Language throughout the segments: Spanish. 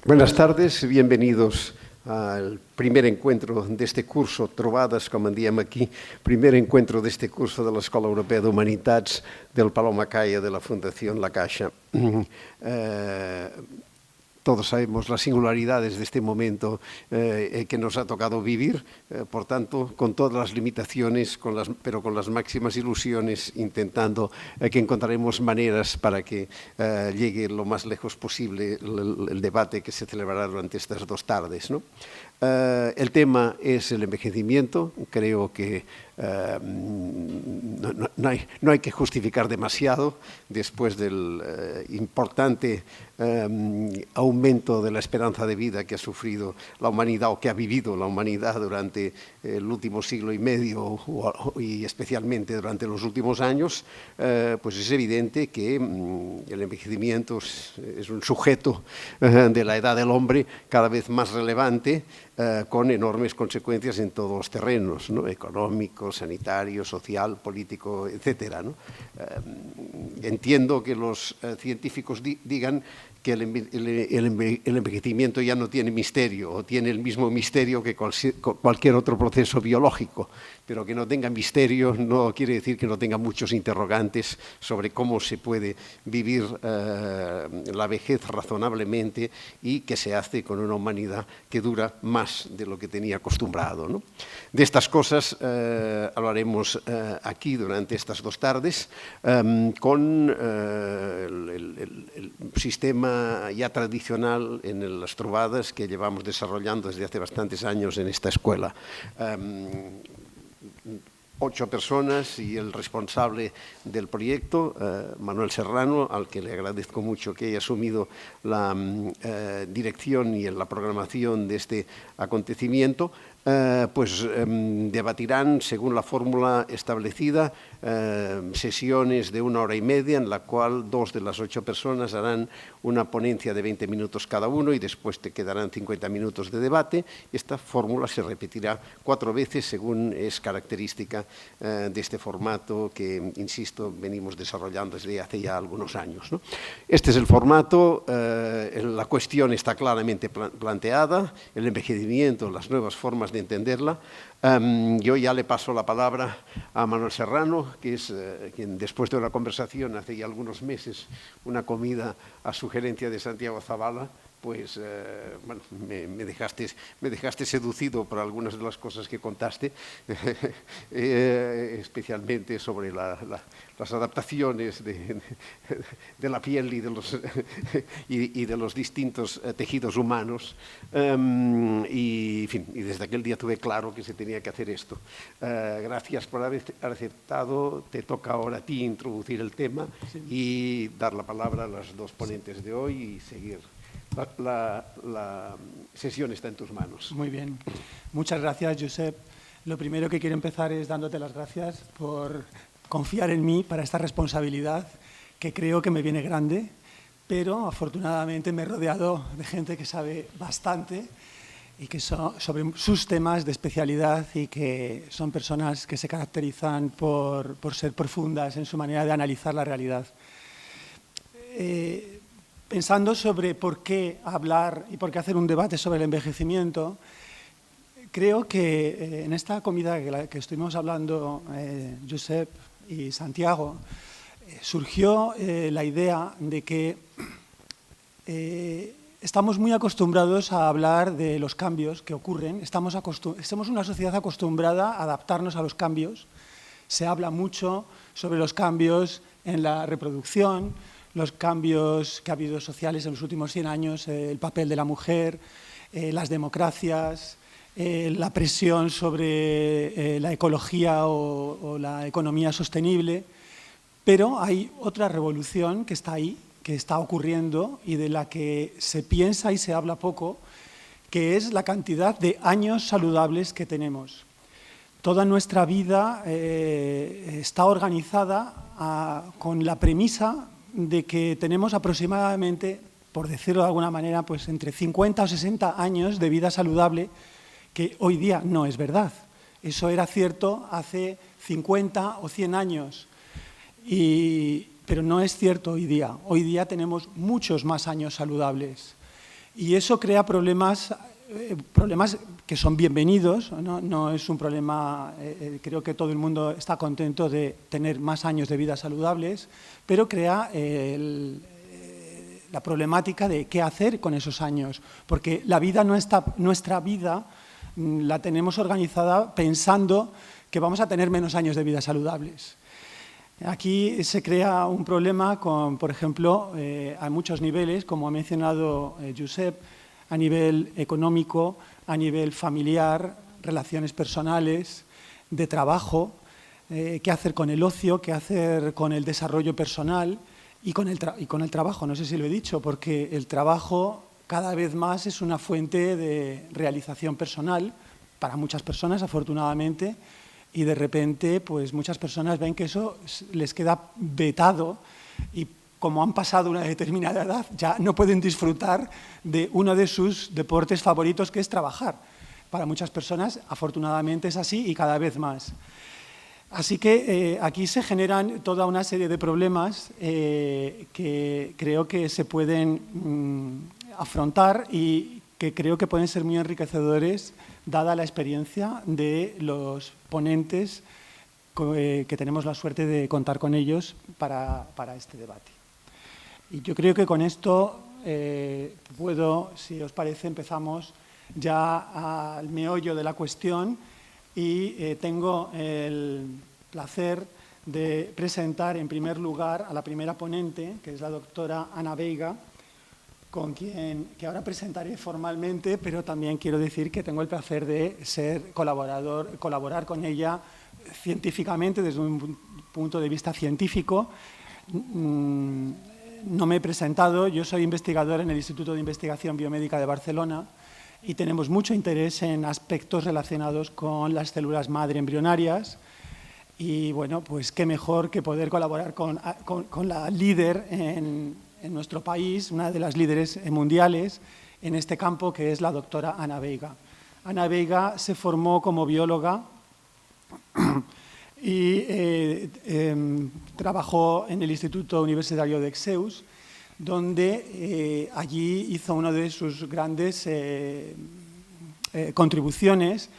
Buenas tardes, bienvenidos al primer encuentro d'este curso, trobades, com en diem aquí, primer encuentro d'este curso de l'Escola Europea d'Humanitats del Palau Macaya de la Fundación La Caixa. Todos sabemos las singularidades de este momento que nos ha tocado vivir, por tanto, con todas las limitaciones, pero con las máximas ilusiones, intentando que encontraremos maneras para que llegue lo más lejos posible el debate que se celebrará durante estas 2 tardes, ¿no? El tema es el envejecimiento. Creo que no hay que justificar demasiado después del importante aumento de la esperanza de vida que ha sufrido la humanidad o que ha vivido la humanidad durante el último siglo y medio y especialmente durante los últimos años. Pues es evidente que el envejecimiento es un sujeto de la edad del hombre cada vez más relevante, con enormes consecuencias en todos los terrenos, ¿no? Económico, sanitario, social, político, etcétera, ¿no? Entiendo que los científicos digan que el envejecimiento ya no tiene misterio, o tiene el mismo misterio que cualquier otro proceso biológico, pero que no tenga misterio no quiere decir que no tenga muchos interrogantes sobre cómo se puede vivir la vejez razonablemente y que se hace con una humanidad que dura más de lo que tenía acostumbrado, ¿no? De estas cosas hablaremos aquí durante estas 2 tardes con el sistema ya tradicional en las trovadas que llevamos desarrollando desde hace bastantes años en esta escuela. 8 personas y el responsable del proyecto, Manuel Serrano, al que le agradezco mucho que haya asumido la dirección y la programación de este acontecimiento, pues debatirán según la fórmula establecida sesiones de 1 hora y media, en la cual 2 de las 8 personas harán una ponencia de 20 minutos cada uno y después te quedarán 50 minutos de debate. Esta fórmula se repetirá 4 veces según es característica de este formato que, insisto, venimos desarrollando desde hace ya algunos años, ¿no? Este es el formato. La cuestión está claramente planteada, el envejecimiento, las nuevas formas de entenderla. Yo ya le paso la palabra a Manuel Serrano, que es quien, después de una conversación hace ya algunos meses, una comida a sugerencia de Santiago Zavala, pues bueno, me dejaste seducido por algunas de las cosas que contaste, especialmente sobre las adaptaciones de la piel y de los distintos tejidos humanos. Y, en fin, y desde aquel día tuve claro que se tenía que hacer esto. Gracias por haber aceptado. Te toca ahora a ti introducir el tema y dar la palabra a las 2 ponentes de hoy y seguir. La sesión está en tus manos. Muy bien. Muchas gracias, Josep. Lo primero que quiero empezar es dándote las gracias por confiar en mí para esta responsabilidad que creo que me viene grande, pero afortunadamente me he rodeado de gente que sabe bastante y que sobre sus temas de especialidad y que son personas que se caracterizan por ser profundas en su manera de analizar la realidad. Pensando sobre por qué hablar y por qué hacer un debate sobre el envejecimiento, creo que en esta comida que estuvimos hablando, Josep y Santiago, surgió la idea de que estamos muy acostumbrados a hablar de los cambios que ocurren. Somos una sociedad acostumbrada a adaptarnos a los cambios. Se habla mucho sobre los cambios en la reproducción, los cambios que ha habido sociales en los últimos 100 años, el papel de la mujer, las democracias, la presión sobre la ecología o la economía sostenible. Pero hay otra revolución que está ahí, que está ocurriendo y de la que se piensa y se habla poco, que es la cantidad de años saludables que tenemos. Toda nuestra vida está organizada con la premisa de que tenemos aproximadamente, por decirlo de alguna manera, pues entre 50 o 60 años de vida saludable, que hoy día no es verdad. Eso era cierto hace 50 o 100 años, pero no es cierto hoy día. Hoy día tenemos muchos más años saludables. Y eso crea problemas que son bienvenidos, no es un problema, creo que todo el mundo está contento de tener más años de vida saludables, pero crea la problemática de qué hacer con esos años, porque nuestra vida la tenemos organizada pensando que vamos a tener menos años de vida saludables. Aquí se crea un problema con, por ejemplo, a muchos niveles, como ha mencionado Josep, a nivel económico, a nivel familiar, relaciones personales, de trabajo, qué hacer con el ocio, qué hacer con el desarrollo personal y con el trabajo. No sé si lo he dicho, porque el trabajo cada vez más es una fuente de realización personal para muchas personas, afortunadamente, y de repente pues muchas personas ven que eso les queda vetado y como han pasado una determinada edad ya no pueden disfrutar de uno de sus deportes favoritos, que es trabajar. Para muchas personas afortunadamente es así y cada vez más. Así que aquí se generan toda una serie de problemas que creo que se pueden afrontar y que creo que pueden ser muy enriquecedores dada la experiencia de los ponentes que tenemos la suerte de contar con ellos para este debate. Y yo creo que con esto si os parece, empezamos ya al meollo de la cuestión y tengo el placer de presentar en primer lugar a la primera ponente, que es la doctora Ana Veiga, que ahora presentaré formalmente, pero también quiero decir que tengo el placer de colaborar con ella científicamente, desde un punto de vista científico. No me he presentado, yo soy investigador en el Instituto de Investigación Biomédica de Barcelona y tenemos mucho interés en aspectos relacionados con las células madre embrionarias y, bueno, pues qué mejor que poder colaborar con la líder en nuestro país, una de las líderes mundiales en este campo, que es la doctora Ana Veiga. Ana Veiga se formó como bióloga y trabajó en el Instituto Universitario de Exeus, donde allí hizo una de sus grandes contribuciones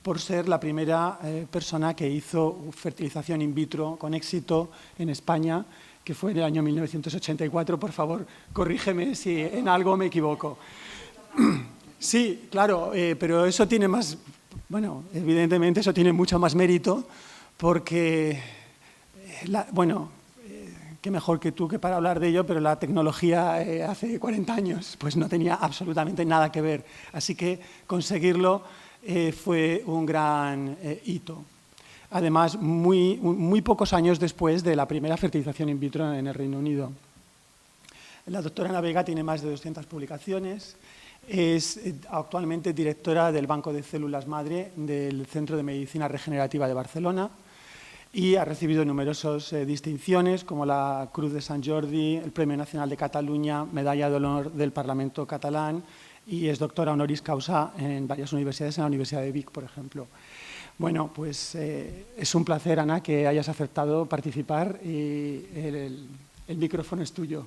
por ser la primera persona que hizo fertilización in vitro con éxito en España, que fue en el año 1984. Por favor, corrígeme si en algo me equivoco. Sí, claro, pero eso tiene más, bueno, evidentemente eso tiene mucho más mérito porque, qué mejor que tú que para hablar de ello, pero la tecnología hace 40 años pues no tenía absolutamente nada que ver. Así que conseguirlo fue un gran hito. Además, muy pocos años después de la primera fertilización in vitro en el Reino Unido. La doctora Ana Veiga tiene más de 200 publicaciones, es actualmente directora del Banco de Células Madre del Centro de Medicina Regenerativa de Barcelona y ha recibido numerosas distinciones como la Cruz de Sant Jordi, el Premio Nacional de Cataluña, Medalla de Honor del Parlamento catalán y es doctora honoris causa en varias universidades, en la Universidad de Vic, por ejemplo. Bueno, pues es un placer, Ana, que hayas aceptado participar y el micrófono es tuyo.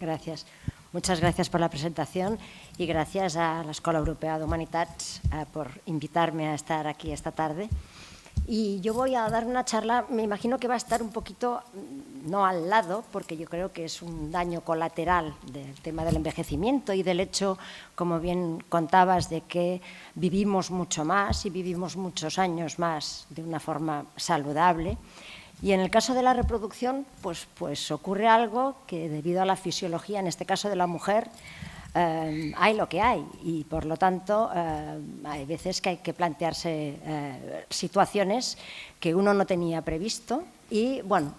Gracias. Muchas gracias por la presentación y gracias a la Escuela Europea de Humanitats por invitarme a estar aquí esta tarde. Y yo voy a dar una charla, me imagino que va a estar un poquito, no al lado, porque yo creo que es un daño colateral del tema del envejecimiento y del hecho, como bien contabas, de que vivimos mucho más y vivimos muchos años más de una forma saludable. Y en el caso de la reproducción, pues ocurre algo que debido a la fisiología, en este caso de la mujer, hay lo que hay y por lo tanto hay veces que hay que plantearse situaciones que uno no tenía previsto y bueno,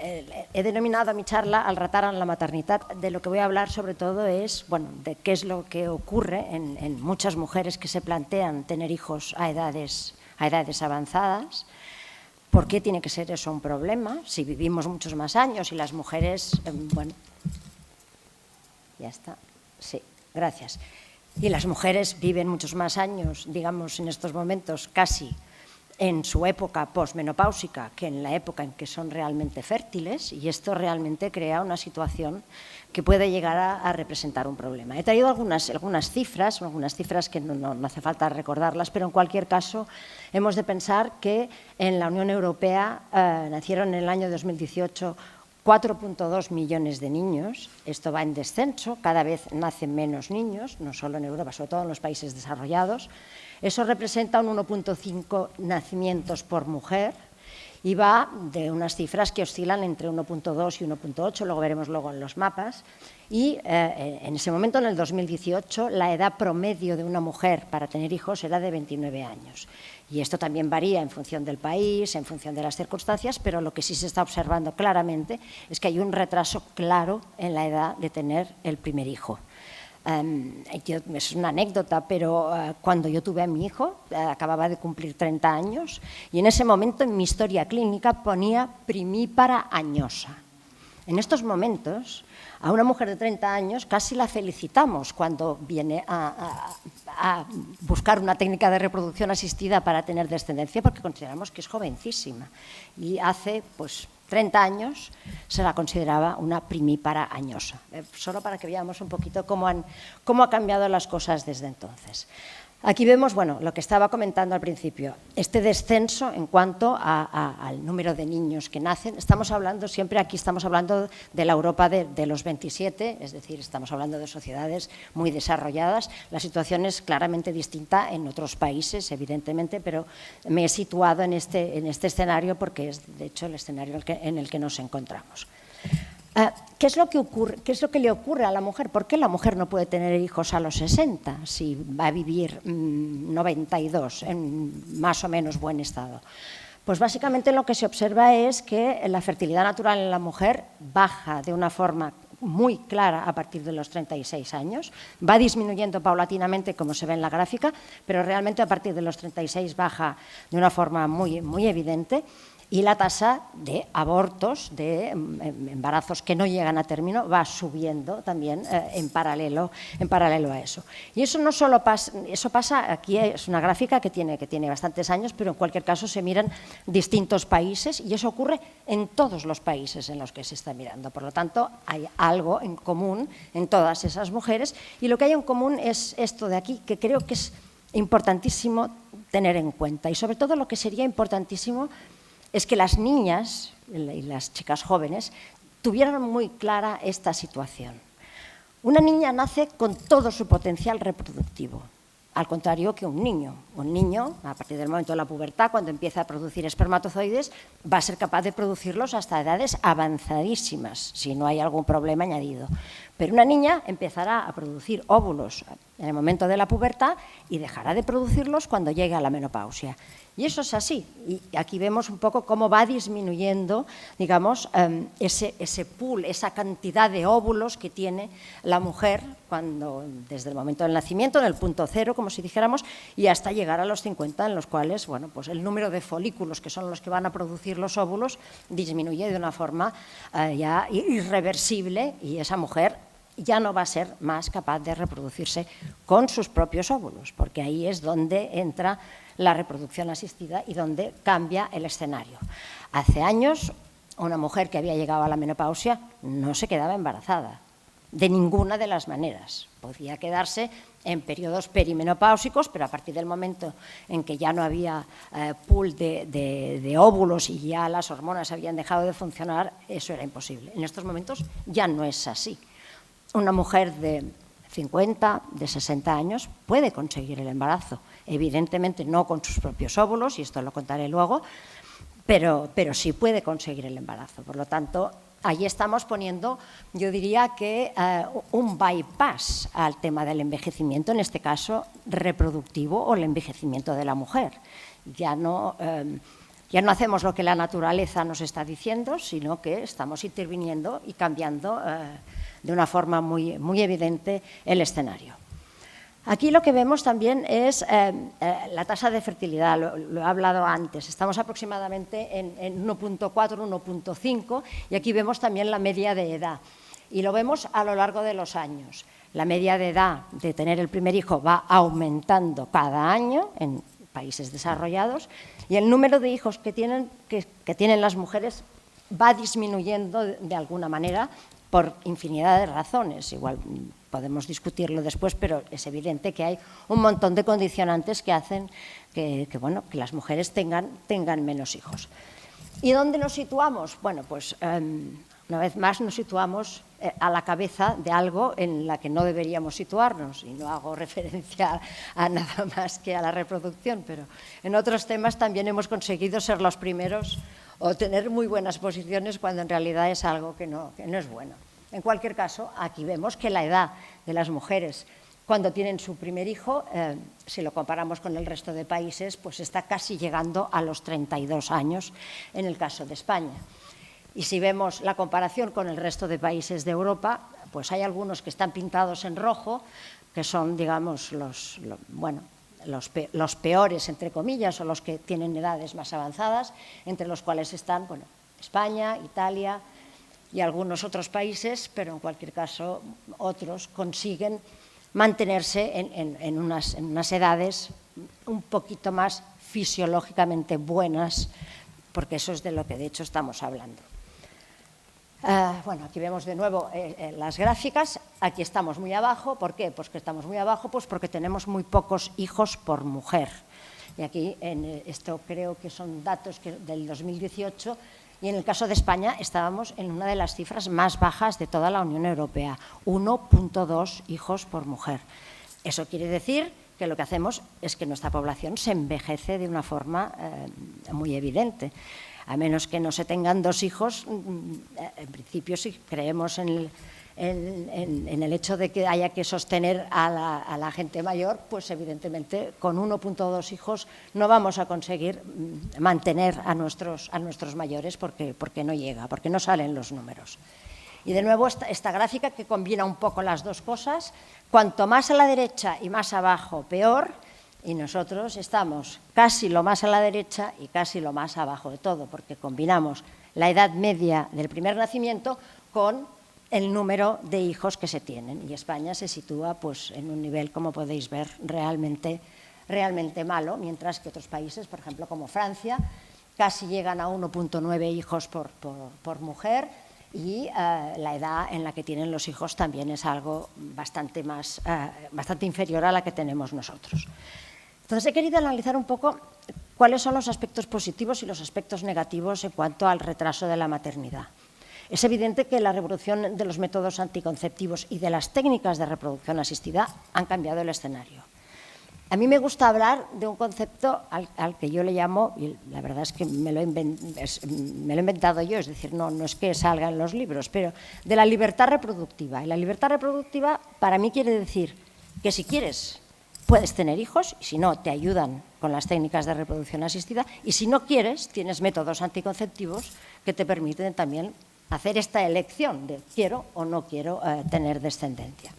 he denominado a mi charla al ratar en la maternidad. De lo que voy a hablar sobre todo es de qué es lo que ocurre en muchas mujeres que se plantean tener hijos a edades avanzadas. ¿Por qué tiene que ser eso un problema? Si vivimos muchos más años y las mujeres, ya está. Sí, gracias. Y las mujeres viven muchos más años, digamos, en estos momentos casi en su época posmenopáusica que en la época en que son realmente fértiles, y esto realmente crea una situación que puede llegar a representar un problema. He traído algunas cifras que no hace falta recordarlas, pero en cualquier caso hemos de pensar que en la Unión Europea nacieron en el año 2018 4,2 millones de niños. Esto va en descenso, cada vez nacen menos niños, no solo en Europa, sobre todo en los países desarrollados. Eso representa un 1,5 nacimientos por mujer y va de unas cifras que oscilan entre 1,2 y 1,8, luego veremos en los mapas. Y en ese momento, en el 2018, la edad promedio de una mujer para tener hijos era de 29 años. Y esto también varía en función del país, en función de las circunstancias, pero lo que sí se está observando claramente es que hay un retraso claro en la edad de tener el primer hijo. Es una anécdota, pero cuando yo tuve a mi hijo, acababa de cumplir 30 años, y en ese momento en mi historia clínica ponía primípara añosa. En estos momentos, a una mujer de 30 años casi la felicitamos cuando viene a buscar una técnica de reproducción asistida para tener descendencia, porque consideramos que es jovencísima. Y hace 30 años se la consideraba una primípara añosa. Solo para que veamos un poquito cómo han cambiado las cosas desde entonces. Aquí vemos, lo que estaba comentando al principio, este descenso en cuanto al número de niños que nacen. Estamos hablando de la Europa de los 27, es decir, estamos hablando de sociedades muy desarrolladas. La situación es claramente distinta en otros países, evidentemente, pero me he situado en este escenario porque es, de hecho, el escenario en el que nos encontramos. ¿Qué es lo que le ocurre a la mujer? ¿Por qué la mujer no puede tener hijos a los 60 si va a vivir 92 en más o menos buen estado? Pues básicamente lo que se observa es que la fertilidad natural en la mujer baja de una forma muy clara a partir de los 36 años, va disminuyendo paulatinamente como se ve en la gráfica, pero realmente a partir de los 36 baja de una forma muy, muy evidente. Y la tasa de abortos, de embarazos que no llegan a término, va subiendo también en paralelo a eso. Y eso no solo pasa, eso pasa, aquí es una gráfica que tiene bastantes años, pero en cualquier caso se miran distintos países y eso ocurre en todos los países en los que se está mirando. Por lo tanto, hay algo en común en todas esas mujeres y lo que hay en común es esto de aquí, que creo que es importantísimo tener en cuenta y sobre todo lo que sería importantísimo es que las niñas y las chicas jóvenes tuvieran muy clara esta situación. Una niña nace con todo su potencial reproductivo, al contrario que un niño. Un niño, a partir del momento de la pubertad, cuando empieza a producir espermatozoides, va a ser capaz de producirlos hasta edades avanzadísimas, si no hay algún problema añadido. Pero una niña empezará a producir óvulos en el momento de la pubertad y dejará de producirlos cuando llegue a la menopausia. Y eso es así. Y aquí vemos un poco cómo va disminuyendo, digamos, ese pool, esa cantidad de óvulos que tiene la mujer desde el momento del nacimiento, en el punto cero, como si dijéramos, y hasta llegar a los 50, en los cuales, pues el número de folículos, que son los que van a producir los óvulos, disminuye de una forma ya irreversible y esa mujer ya no va a ser más capaz de reproducirse con sus propios óvulos, porque ahí es donde entra la reproducción asistida y donde cambia el escenario. Hace años, una mujer que había llegado a la menopausia no se quedaba embarazada, de ninguna de las maneras. Podía quedarse en periodos perimenopáusicos, pero a partir del momento en que ya no había pool de óvulos y ya las hormonas habían dejado de funcionar, eso era imposible. En estos momentos ya no es así. Una mujer de 50, de 60 años puede conseguir el embarazo. Evidentemente no con sus propios óvulos, y esto lo contaré luego, pero sí puede conseguir el embarazo. Por lo tanto, ahí estamos poniendo, yo diría que un bypass al tema del envejecimiento, en este caso reproductivo o el envejecimiento de la mujer. Ya no hacemos lo que la naturaleza nos está diciendo, sino que estamos interviniendo y cambiando de una forma muy, muy evidente el escenario. Aquí lo que vemos también es la tasa de fertilidad, lo he hablado antes, estamos aproximadamente en 1,4, 1,5 y aquí vemos también la media de edad y lo vemos a lo largo de los años. La media de edad de tener el primer hijo va aumentando cada año, países desarrollados, y el número de hijos que tienen las mujeres va disminuyendo de alguna manera por infinidad de razones. Igual podemos discutirlo después, pero es evidente que hay un montón de condicionantes que hacen que las mujeres tengan menos hijos. ¿Y dónde nos situamos? Bueno, pues una vez más nos situamos a la cabeza de algo en la que no deberíamos situarnos, y no hago referencia a nada más que a la reproducción, pero en otros temas también hemos conseguido ser los primeros o tener muy buenas posiciones cuando en realidad es algo que no es bueno. En cualquier caso, aquí vemos que la edad de las mujeres cuando tienen su primer hijo, si lo comparamos con el resto de países, pues está casi llegando a los 32 años en el caso de España. Y si vemos la comparación con el resto de países de Europa, pues hay algunos que están pintados en rojo, que son, digamos, los peores, entre comillas, o los que tienen edades más avanzadas, entre los cuales están España, Italia y algunos otros países, pero en cualquier caso otros consiguen mantenerse en unas edades un poquito más fisiológicamente buenas, porque eso es de lo que de hecho estamos hablando. Aquí vemos de nuevo las gráficas. Aquí estamos muy abajo. ¿Por qué? Pues que estamos muy abajo porque tenemos muy pocos hijos por mujer. Y aquí, esto creo que son datos del 2018, y en el caso de España estábamos en una de las cifras más bajas de toda la Unión Europea, 1,2 hijos por mujer. Eso quiere decir que lo que hacemos es que nuestra población se envejece de una forma muy evidente. A menos que no se tengan 2 hijos, en principio sí creemos en el hecho de que haya que sostener a la gente mayor, pues evidentemente con 1,2 hijos no vamos a conseguir mantener a nuestros mayores porque no llega, porque no salen los números. Y de nuevo esta gráfica que combina un poco las dos cosas, cuanto más a la derecha y más abajo, peor. Y nosotros estamos casi lo más a la derecha y casi lo más abajo de todo, porque combinamos la edad media del primer nacimiento con el número de hijos que se tienen. Y España se sitúa pues, en un nivel, como podéis ver, realmente malo, mientras que otros países, por ejemplo, como Francia, casi llegan a 1,9 hijos por mujer, y la edad en la que tienen los hijos también es algo bastante inferior a la que tenemos nosotros. Entonces he querido analizar un poco cuáles son los aspectos positivos y los aspectos negativos en cuanto al retraso de la maternidad. Es evidente que la revolución de los métodos anticonceptivos y de las técnicas de reproducción asistida han cambiado el escenario. A mí me gusta hablar de un concepto al que yo le llamo, y la verdad es que me lo he inventado yo, es decir, no es que salga en los libros, pero de la libertad reproductiva. Y la libertad reproductiva para mí quiere decir que si quieres puedes tener hijos, y si no, te ayudan con las técnicas de reproducción asistida, y si no quieres, tienes métodos anticonceptivos que te permiten también hacer esta elección de quiero o no quiero tener descendencia.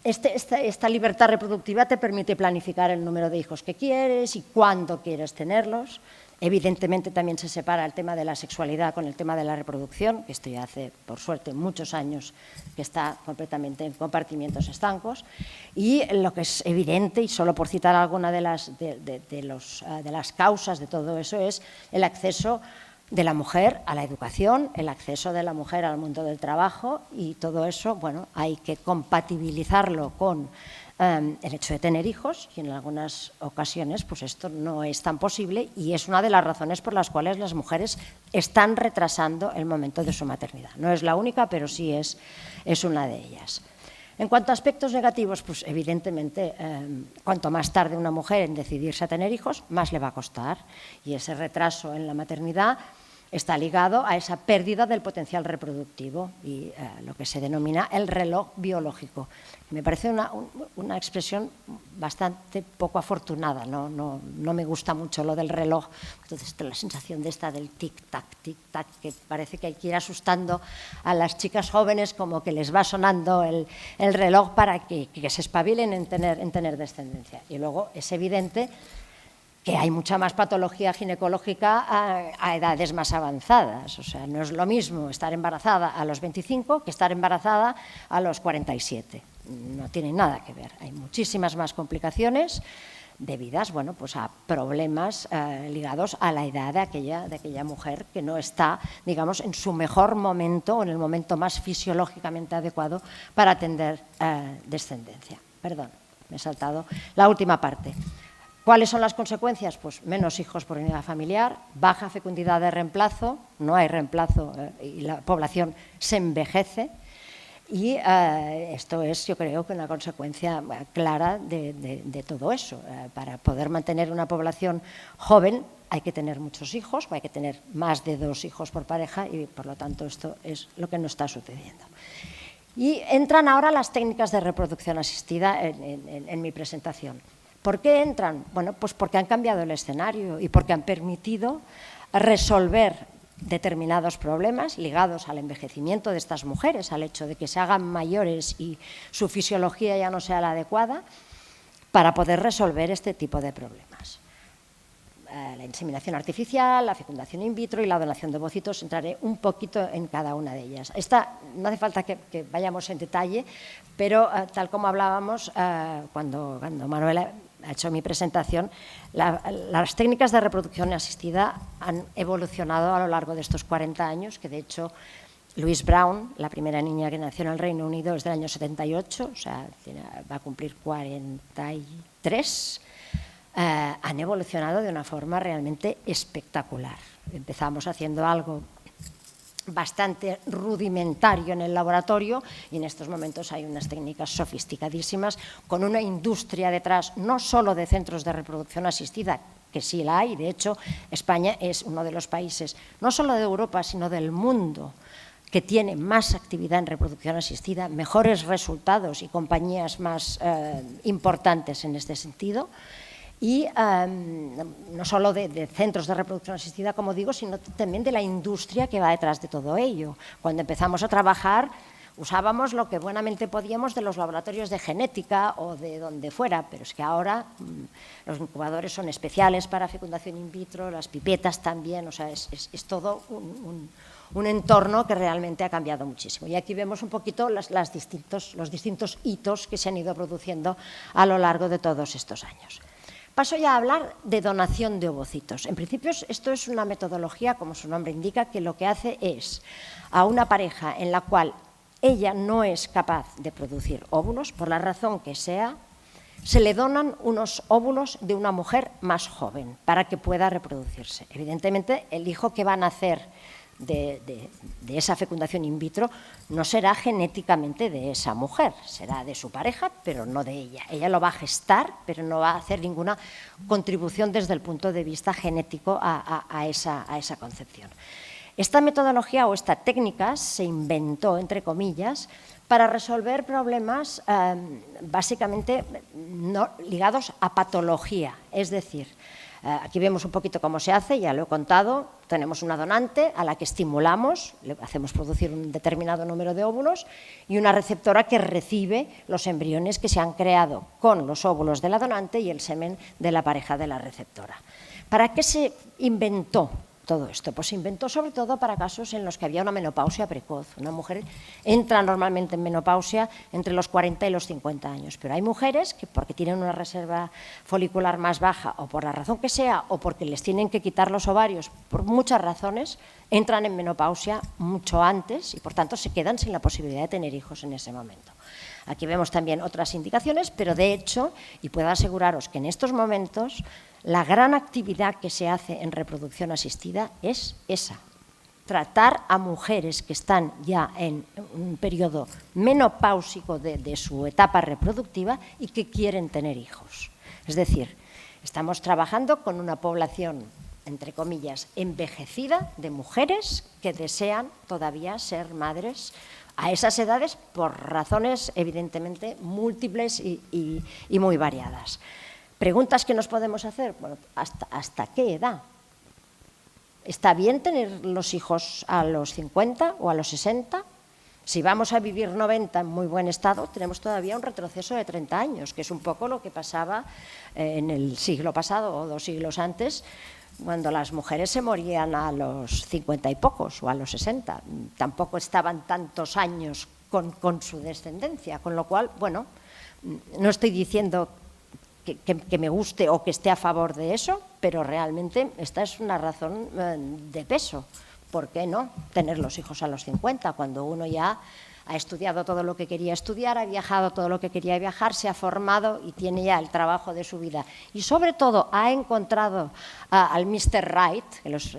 Esta libertad reproductiva te permite planificar el número de hijos que quieres y cuándo quieres tenerlos. Evidentemente también se separa el tema de la sexualidad con el tema de la reproducción, que esto ya hace, por suerte, muchos años que está completamente en compartimientos estancos. Y lo que es evidente, y solo por citar alguna de las causas de todo eso, es el acceso de la mujer a la educación, el acceso de la mujer al mundo del trabajo, y todo eso, bueno, hay que compatibilizarlo con el hecho de tener hijos, y en algunas ocasiones pues esto no es tan posible, y es una de las razones por las cuales las mujeres están retrasando el momento de su maternidad. No es la única, pero sí es una de ellas. En cuanto a aspectos negativos, pues evidentemente cuanto más tarde una mujer en decidirse a tener hijos, más le va a costar, y ese retraso en la maternidad está ligado a esa pérdida del potencial reproductivo y lo que se denomina el reloj biológico. Me parece una expresión bastante poco afortunada, no me gusta mucho lo del reloj. Entonces, la sensación de esta del tic-tac, que parece que hay que ir asustando a las chicas jóvenes como que les va sonando el reloj para que se espabilen en tener descendencia. Y luego es evidente que hay mucha más patología ginecológica a edades más avanzadas. O sea, no es lo mismo estar embarazada a los 25 que estar embarazada a los 47. No tiene nada que ver. Hay muchísimas más complicaciones, debidas, bueno, pues a problemas ligados a la edad de aquella mujer que no está, digamos, en su mejor momento o en el momento más fisiológicamente adecuado para tener descendencia. Perdón, me he saltado la última parte. ¿Cuáles son las consecuencias? Pues menos hijos por unidad familiar, baja fecundidad de reemplazo, no hay reemplazo y la población se envejece. Y esto es, yo creo, que una consecuencia clara de todo eso. Para poder mantener una población joven hay que tener muchos hijos, hay que tener más de 2 hijos por pareja y, por lo tanto, esto es lo que no está sucediendo. Y entran ahora las técnicas de reproducción asistida en mi presentación. ¿Por qué entran? Bueno, pues porque han cambiado el escenario y porque han permitido resolver determinados problemas ligados al envejecimiento de estas mujeres, al hecho de que se hagan mayores y su fisiología ya no sea la adecuada, para poder resolver este tipo de problemas. La inseminación artificial, la fecundación in vitro y la donación de ovocitos, entraré un poquito en cada una de ellas. Esta no hace falta que vayamos en detalle, pero tal como hablábamos cuando Manuela ha hecho mi presentación, las técnicas de reproducción asistida han evolucionado a lo largo de estos 40 años, que de hecho Louise Brown, la primera niña que nació en el Reino Unido, es del año 78, o sea, va a cumplir 43, han evolucionado de una forma realmente espectacular. Empezamos haciendo algo bastante rudimentario en el laboratorio y en estos momentos hay unas técnicas sofisticadísimas con una industria detrás, no solo de centros de reproducción asistida, que sí la hay, de hecho España es uno de los países, no solo de Europa, sino del mundo, que tiene más actividad en reproducción asistida, mejores resultados y compañías más importantes en este sentido. Y no solo de centros de reproducción asistida, como digo, sino también de la industria que va detrás de todo ello. Cuando empezamos a trabajar, usábamos lo que buenamente podíamos de los laboratorios de genética o de donde fuera, pero es que ahora los incubadores son especiales para fecundación in vitro, las pipetas también, o sea, es todo un entorno que realmente ha cambiado muchísimo. Y aquí vemos un poquito los distintos hitos que se han ido produciendo a lo largo de todos estos años. Paso ya a hablar de donación de ovocitos. En principio, esto es una metodología, como su nombre indica, que lo que hace es a una pareja en la cual ella no es capaz de producir óvulos, por la razón que sea, se le donan unos óvulos de una mujer más joven para que pueda reproducirse. Evidentemente, el hijo que va a nacer de esa fecundación in vitro no será genéticamente de esa mujer, será de su pareja, pero no de ella. Ella lo va a gestar, pero no va a hacer ninguna contribución desde el punto de vista genético a esa concepción. Esta metodología o esta técnica se inventó, entre comillas, para resolver problemas básicamente ligados a patología, es decir, aquí vemos un poquito cómo se hace, ya lo he contado, tenemos una donante a la que estimulamos, le hacemos producir un determinado número de óvulos y una receptora que recibe los embriones que se han creado con los óvulos de la donante y el semen de la pareja de la receptora. ¿Para qué se inventó todo esto? Pues se inventó sobre todo para casos en los que había una menopausia precoz. Una mujer entra normalmente en menopausia entre los 40 y los 50 años, pero hay mujeres que porque tienen una reserva folicular más baja o por la razón que sea o porque les tienen que quitar los ovarios, por muchas razones, entran en menopausia mucho antes y por tanto se quedan sin la posibilidad de tener hijos en ese momento. Aquí vemos también otras indicaciones, pero de hecho, y puedo aseguraros que en estos momentos la gran actividad que se hace en reproducción asistida es esa, tratar a mujeres que están ya en un periodo menopáusico de su etapa reproductiva y que quieren tener hijos. Es decir, estamos trabajando con una población, entre comillas, envejecida de mujeres que desean todavía ser madres a esas edades por razones evidentemente múltiples y muy variadas. ¿Preguntas que nos podemos hacer? Bueno, ¿hasta qué edad? ¿Está bien tener los hijos a los 50 o a los 60? Si vamos a vivir 90 en muy buen estado, tenemos todavía un retroceso de 30 años, que es un poco lo que pasaba en el siglo pasado o 2 siglos antes, cuando las mujeres se morían a los 50 y pocos o a los 60. Tampoco estaban tantos años con su descendencia, con lo cual, bueno, no estoy diciendo que me guste o que esté a favor de eso, pero realmente esta es una razón de peso. ¿Por qué no tener los hijos a los 50, cuando uno ya ha estudiado todo lo que quería estudiar, ha viajado todo lo que quería viajar, se ha formado y tiene ya el trabajo de su vida? Y sobre todo ha encontrado al Mr. Right, que los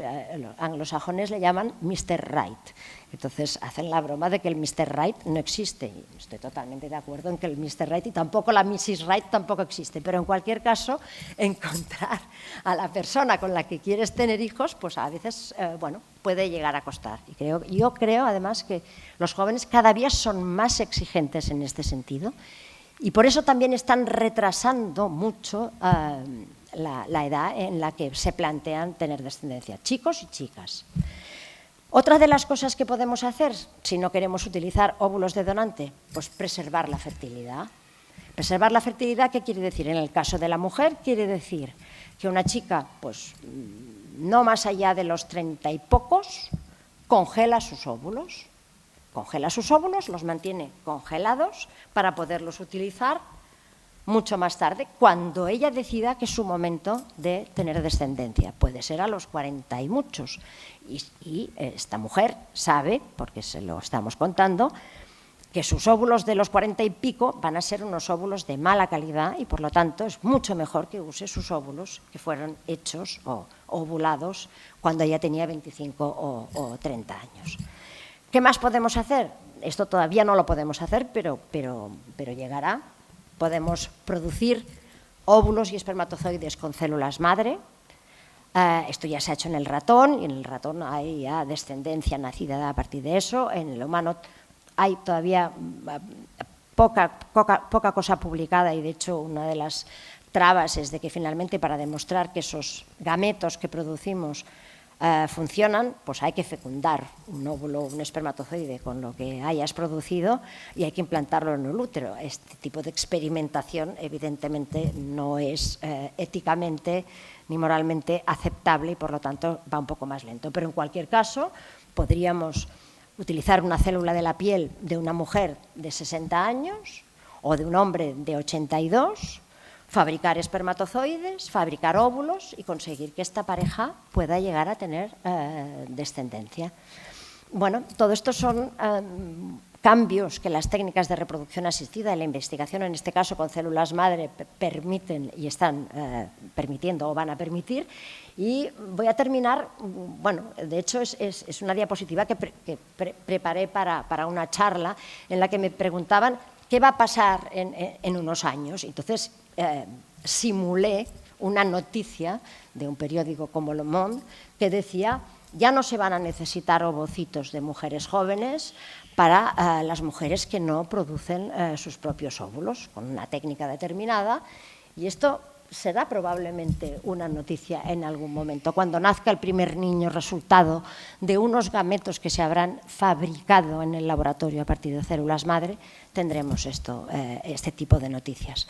anglosajones le llaman Mr. Right. Entonces hacen la broma de que el Mr. Right no existe. Y estoy totalmente de acuerdo en que el Mr. Right y tampoco la Mrs. Right tampoco existe. Pero en cualquier caso, encontrar a la persona con la que quieres tener hijos, pues a veces, bueno, puede llegar a costar. Y yo creo, además, que los jóvenes cada día son más exigentes en este sentido y por eso también están retrasando mucho la edad en la que se plantean tener descendencia, chicos y chicas. Otra de las cosas que podemos hacer, si no queremos utilizar óvulos de donante, pues preservar la fertilidad. Preservar la fertilidad, ¿qué quiere decir? En el caso de la mujer, quiere decir que una chica, pues no más allá de los 30 y pocos, congela sus óvulos. Congela sus óvulos, los mantiene congelados para poderlos utilizar mucho más tarde, cuando ella decida que es su momento de tener descendencia. Puede ser a los 40 y muchos. Y esta mujer sabe, porque se lo estamos contando, que sus óvulos de los 40 y pico van a ser unos óvulos de mala calidad y por lo tanto es mucho mejor que use sus óvulos que fueron hechos o ovulados cuando ella tenía 25 o 30 años. ¿Qué más podemos hacer? Esto todavía no lo podemos hacer, pero llegará. Podemos producir óvulos y espermatozoides con células madre. Esto ya se ha hecho en el ratón y en el ratón hay ya descendencia nacida a partir de eso. En el humano hay todavía poca cosa publicada y de hecho una de las trabas es de que finalmente para demostrar que esos gametos que producimos funcionan, pues hay que fecundar un óvulo, un espermatozoide con lo que hayas producido y hay que implantarlo en el útero. Este tipo de experimentación evidentemente no es éticamente ni moralmente aceptable y por lo tanto va un poco más lento. Pero en cualquier caso podríamos utilizar una célula de la piel de una mujer de 60 años o de un hombre de 82, fabricar espermatozoides, fabricar óvulos y conseguir que esta pareja pueda llegar a tener descendencia. Bueno, todo esto son cambios que las técnicas de reproducción asistida y la investigación, en este caso con células madre, permiten y están permitiendo o van a permitir. Y voy a terminar, bueno, de hecho es una diapositiva que preparé para una charla en la que me preguntaban qué va a pasar en unos años. Entonces, simulé una noticia de un periódico como Le Monde que decía: ya no se van a necesitar ovocitos de mujeres jóvenes para las mujeres que no producen sus propios óvulos, con una técnica determinada. Y esto será probablemente una noticia en algún momento. Cuando nazca el primer niño resultado de unos gametos que se habrán fabricado en el laboratorio a partir de células madre, tendremos este tipo de noticias.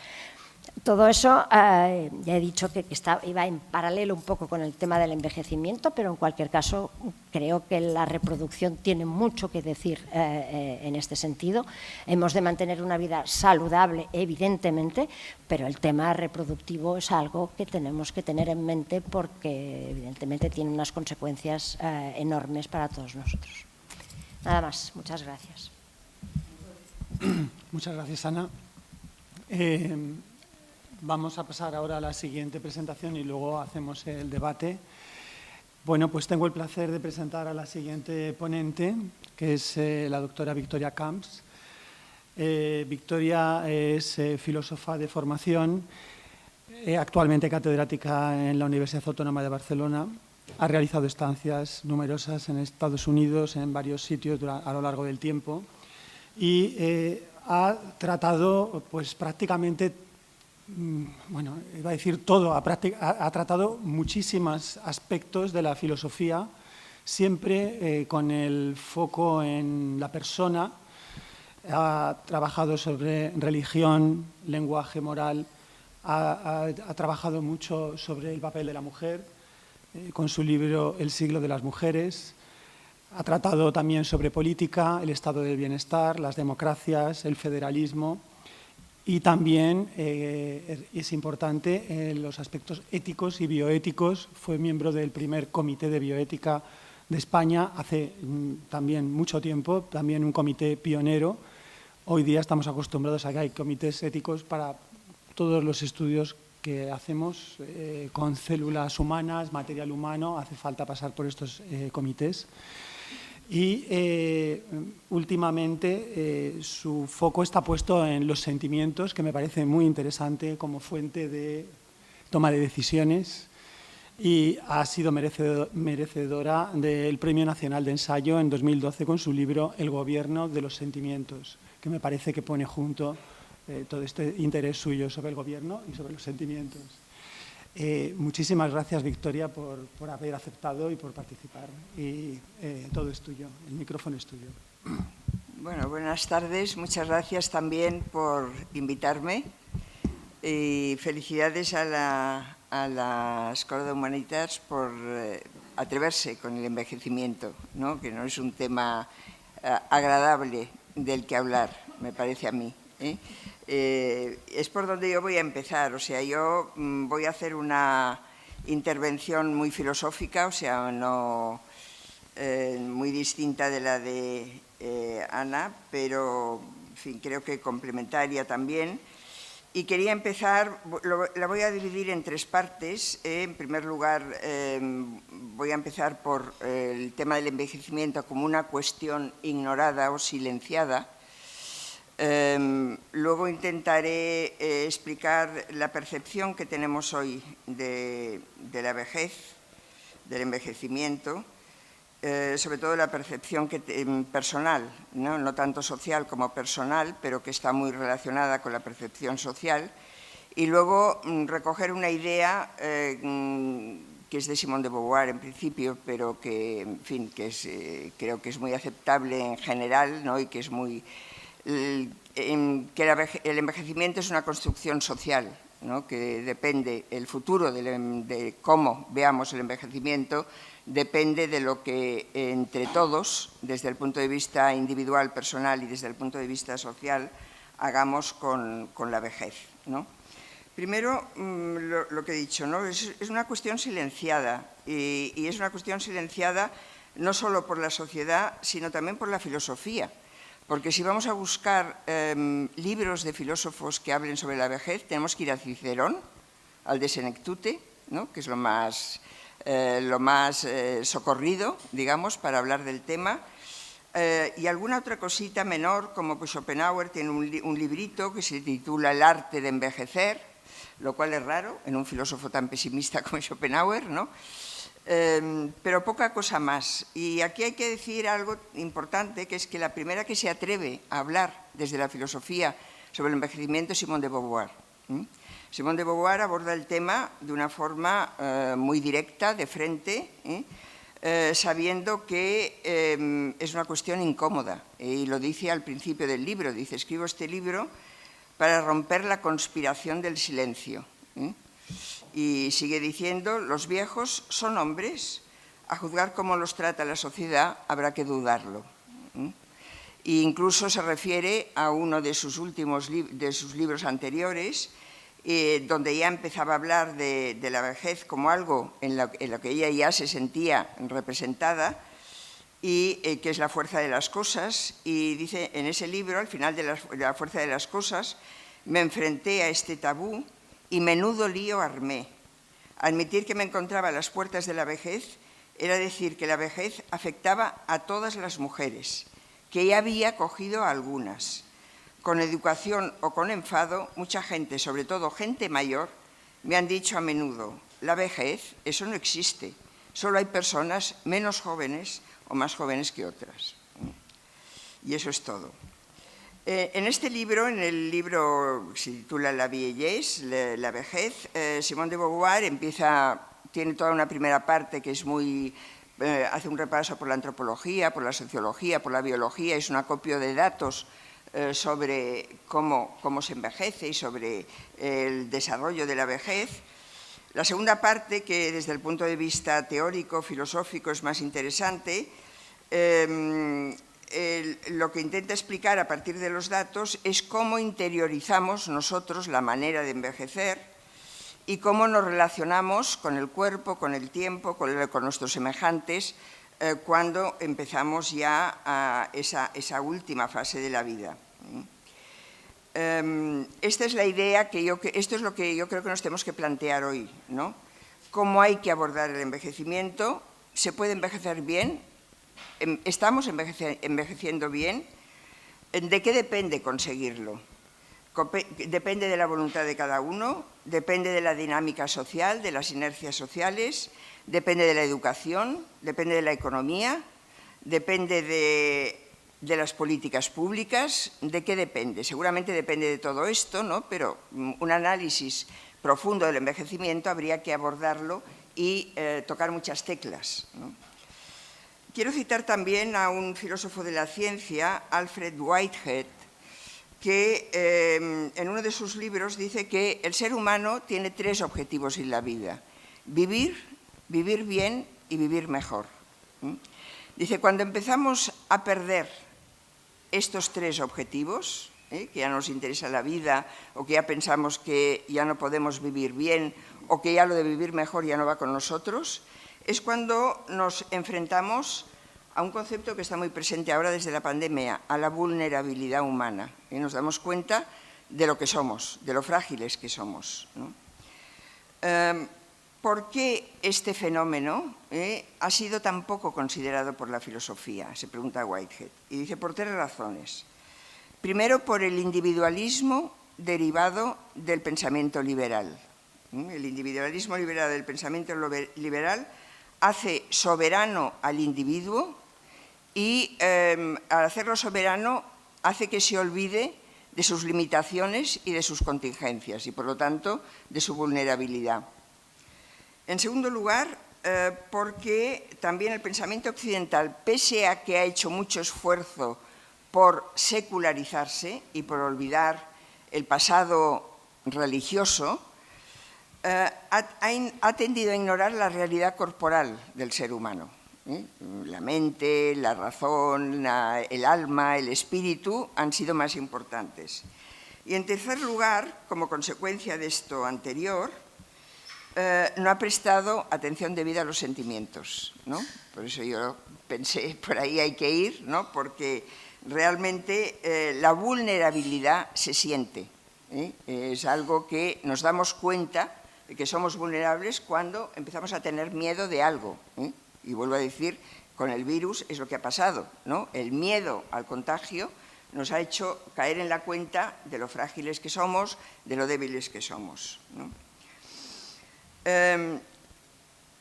Todo eso, ya he dicho que iba en paralelo un poco con el tema del envejecimiento, pero en cualquier caso creo que la reproducción tiene mucho que decir en este sentido. Hemos de mantener una vida saludable, evidentemente, pero el tema reproductivo es algo que tenemos que tener en mente porque evidentemente tiene unas consecuencias enormes para todos nosotros. Nada más, muchas gracias. Muchas gracias, Ana. Vamos a pasar ahora a la siguiente presentación y luego hacemos el debate. Bueno, pues tengo el placer de presentar a la siguiente ponente, que es la doctora Victoria Camps. Victoria es filósofa de formación, actualmente catedrática en la Universidad Autónoma de Barcelona. Ha realizado estancias numerosas en Estados Unidos, en varios sitios a lo largo del tiempo y ha tratado pues prácticamente, bueno, iba a decir todo, ha tratado muchísimos aspectos de la filosofía, siempre con el foco en la persona. Ha trabajado sobre religión, lenguaje, moral, ha trabajado mucho sobre el papel de la mujer, con su libro El siglo de las mujeres. Ha tratado también sobre política, el estado del bienestar, las democracias, el federalismo. Y también es importante los aspectos éticos y bioéticos. Fue miembro del primer comité de bioética de España hace también mucho tiempo, también un comité pionero. Hoy día estamos acostumbrados a que hay comités éticos para todos los estudios que hacemos con células humanas, material humano. Hace falta pasar por estos comités. Y últimamente su foco está puesto en los sentimientos, que me parece muy interesante como fuente de toma de decisiones, y ha sido merecedora del Premio Nacional de Ensayo en 2012 con su libro El gobierno de los sentimientos, que me parece que pone junto todo este interés suyo sobre el gobierno y sobre los sentimientos. Muchísimas gracias, Victoria, por haber aceptado y por participar. Y todo es tuyo, el micrófono es tuyo. Bueno, buenas tardes. Muchas gracias también por invitarme. Y felicidades a la Escola de Humanitats por atreverse con el envejecimiento, ¿no? Que no es un tema agradable del que hablar, me parece a mí. Es por donde yo voy a empezar. O sea, yo voy a hacer una intervención muy filosófica, o sea, no muy distinta de la de Ana, pero en fin, creo que complementaria también. Y quería empezar, la voy a dividir en tres partes. En primer lugar, voy a empezar por el tema del envejecimiento como una cuestión ignorada o silenciada. Luego intentaré explicar la percepción que tenemos hoy de la vejez, del envejecimiento, sobre todo la percepción personal, no tanto social como personal, pero que está muy relacionada con la percepción social. Y luego recoger una idea que es de Simone de Beauvoir en principio, pero que, en fin, creo que es muy aceptable en general, ¿no? Y que es muy... que el envejecimiento es una construcción social, ¿no? Que depende, el futuro de cómo veamos el envejecimiento depende de lo que entre todos, desde el punto de vista individual, personal y desde el punto de vista social, hagamos con la vejez, ¿no? Primero, lo que he dicho, ¿no? Es una cuestión silenciada y es una cuestión silenciada no solo por la sociedad, sino también por la filosofía. Porque si vamos a buscar libros de filósofos que hablen sobre la vejez, tenemos que ir a Cicerón, al de Senectute, ¿no? Que es lo más socorrido, digamos, para hablar del tema, y alguna otra cosita menor, como pues Schopenhauer tiene un librito que se titula El arte de envejecer, lo cual es raro en un filósofo tan pesimista como Schopenhauer, ¿no? Pero poca cosa más. Y aquí hay que decir algo importante, que es que la primera que se atreve a hablar desde la filosofía sobre el envejecimiento es Simone de Beauvoir. Simone de Beauvoir aborda el tema de una forma muy directa, de frente, sabiendo que es una cuestión incómoda. Y lo dice al principio del libro, dice: escribo este libro para romper la conspiración del silencio. Y sigue diciendo: los viejos son hombres, a juzgar cómo los trata la sociedad habrá que dudarlo. E incluso se refiere a uno de sus libros anteriores, donde ya empezaba a hablar de la vejez como algo en lo que ella ya se sentía representada, y que es la fuerza de las cosas. Y dice en ese libro, al final de la fuerza de las cosas: me enfrenté a este tabú y menudo lío armé. Admitir que me encontraba a las puertas de la vejez era decir que la vejez afectaba a todas las mujeres, que ya había cogido a algunas. Con educación o con enfado, mucha gente, sobre todo gente mayor, me han dicho a menudo: la vejez, eso no existe, solo hay personas menos jóvenes o más jóvenes que otras. Y eso es todo. En este libro, en el libro que se titula La vieillesse, la vejez, Simone de Beauvoir tiene toda una primera parte que es hace un repaso por la antropología, por la sociología, por la biología, es un acopio de datos sobre cómo se envejece y sobre el desarrollo de la vejez. La segunda parte, que desde el punto de vista teórico, filosófico, es más interesante, lo que intenta explicar a partir de los datos es cómo interiorizamos nosotros la manera de envejecer y cómo nos relacionamos con el cuerpo, con el tiempo, con nuestros semejantes, cuando empezamos ya a esa última fase de la vida. Esta es la idea esto es lo que yo creo que nos tenemos que plantear hoy, ¿no? Cómo hay que abordar el envejecimiento. ¿Se puede envejecer bien? ¿Estamos envejeciendo bien? ¿De qué depende conseguirlo? Depende de la voluntad de cada uno, depende de la dinámica social, de las inercias sociales, depende de la educación, depende de la economía, depende de las políticas públicas. ¿De qué depende? Seguramente depende de todo esto, ¿no? Pero un análisis profundo del envejecimiento habría que abordarlo y tocar muchas teclas, ¿no? Quiero citar también a un filósofo de la ciencia, Alfred Whitehead, que en uno de sus libros dice que el ser humano tiene 3 objetivos en la vida: vivir, vivir bien y vivir mejor. Dice, cuando empezamos a perder estos 3 objetivos, que ya no nos interesa la vida, o que ya pensamos que ya no podemos vivir bien, o que ya lo de vivir mejor ya no va con nosotros, es cuando nos enfrentamos a un concepto que está muy presente ahora desde la pandemia, a la vulnerabilidad humana. Y nos damos cuenta de lo que somos, de lo frágiles que somos, ¿no? ¿Por qué este fenómeno ha sido tan poco considerado por la filosofía? Se pregunta Whitehead. Y dice, por 3 razones. Primero, por el individualismo derivado del pensamiento liberal. El individualismo liberado del pensamiento liberal hace soberano al individuo y al hacerlo soberano hace que se olvide de sus limitaciones y de sus contingencias y, por lo tanto, de su vulnerabilidad. En segundo lugar, porque también el pensamiento occidental, pese a que ha hecho mucho esfuerzo por secularizarse y por olvidar el pasado religioso, ha tendido a ignorar la realidad corporal del ser humano. La mente, la razón, el alma, el espíritu han sido más importantes. Y en tercer lugar, como consecuencia de esto anterior, no ha prestado atención debida a los sentimientos, ¿no? Por eso yo pensé, por ahí hay que ir, ¿no? Porque realmente la vulnerabilidad se siente. Es algo que nos damos cuenta de que somos vulnerables cuando empezamos a tener miedo de algo. Y vuelvo a decir, con el virus es lo que ha pasado, ¿no? El miedo al contagio nos ha hecho caer en la cuenta de lo frágiles que somos, de lo débiles que somos, ¿no?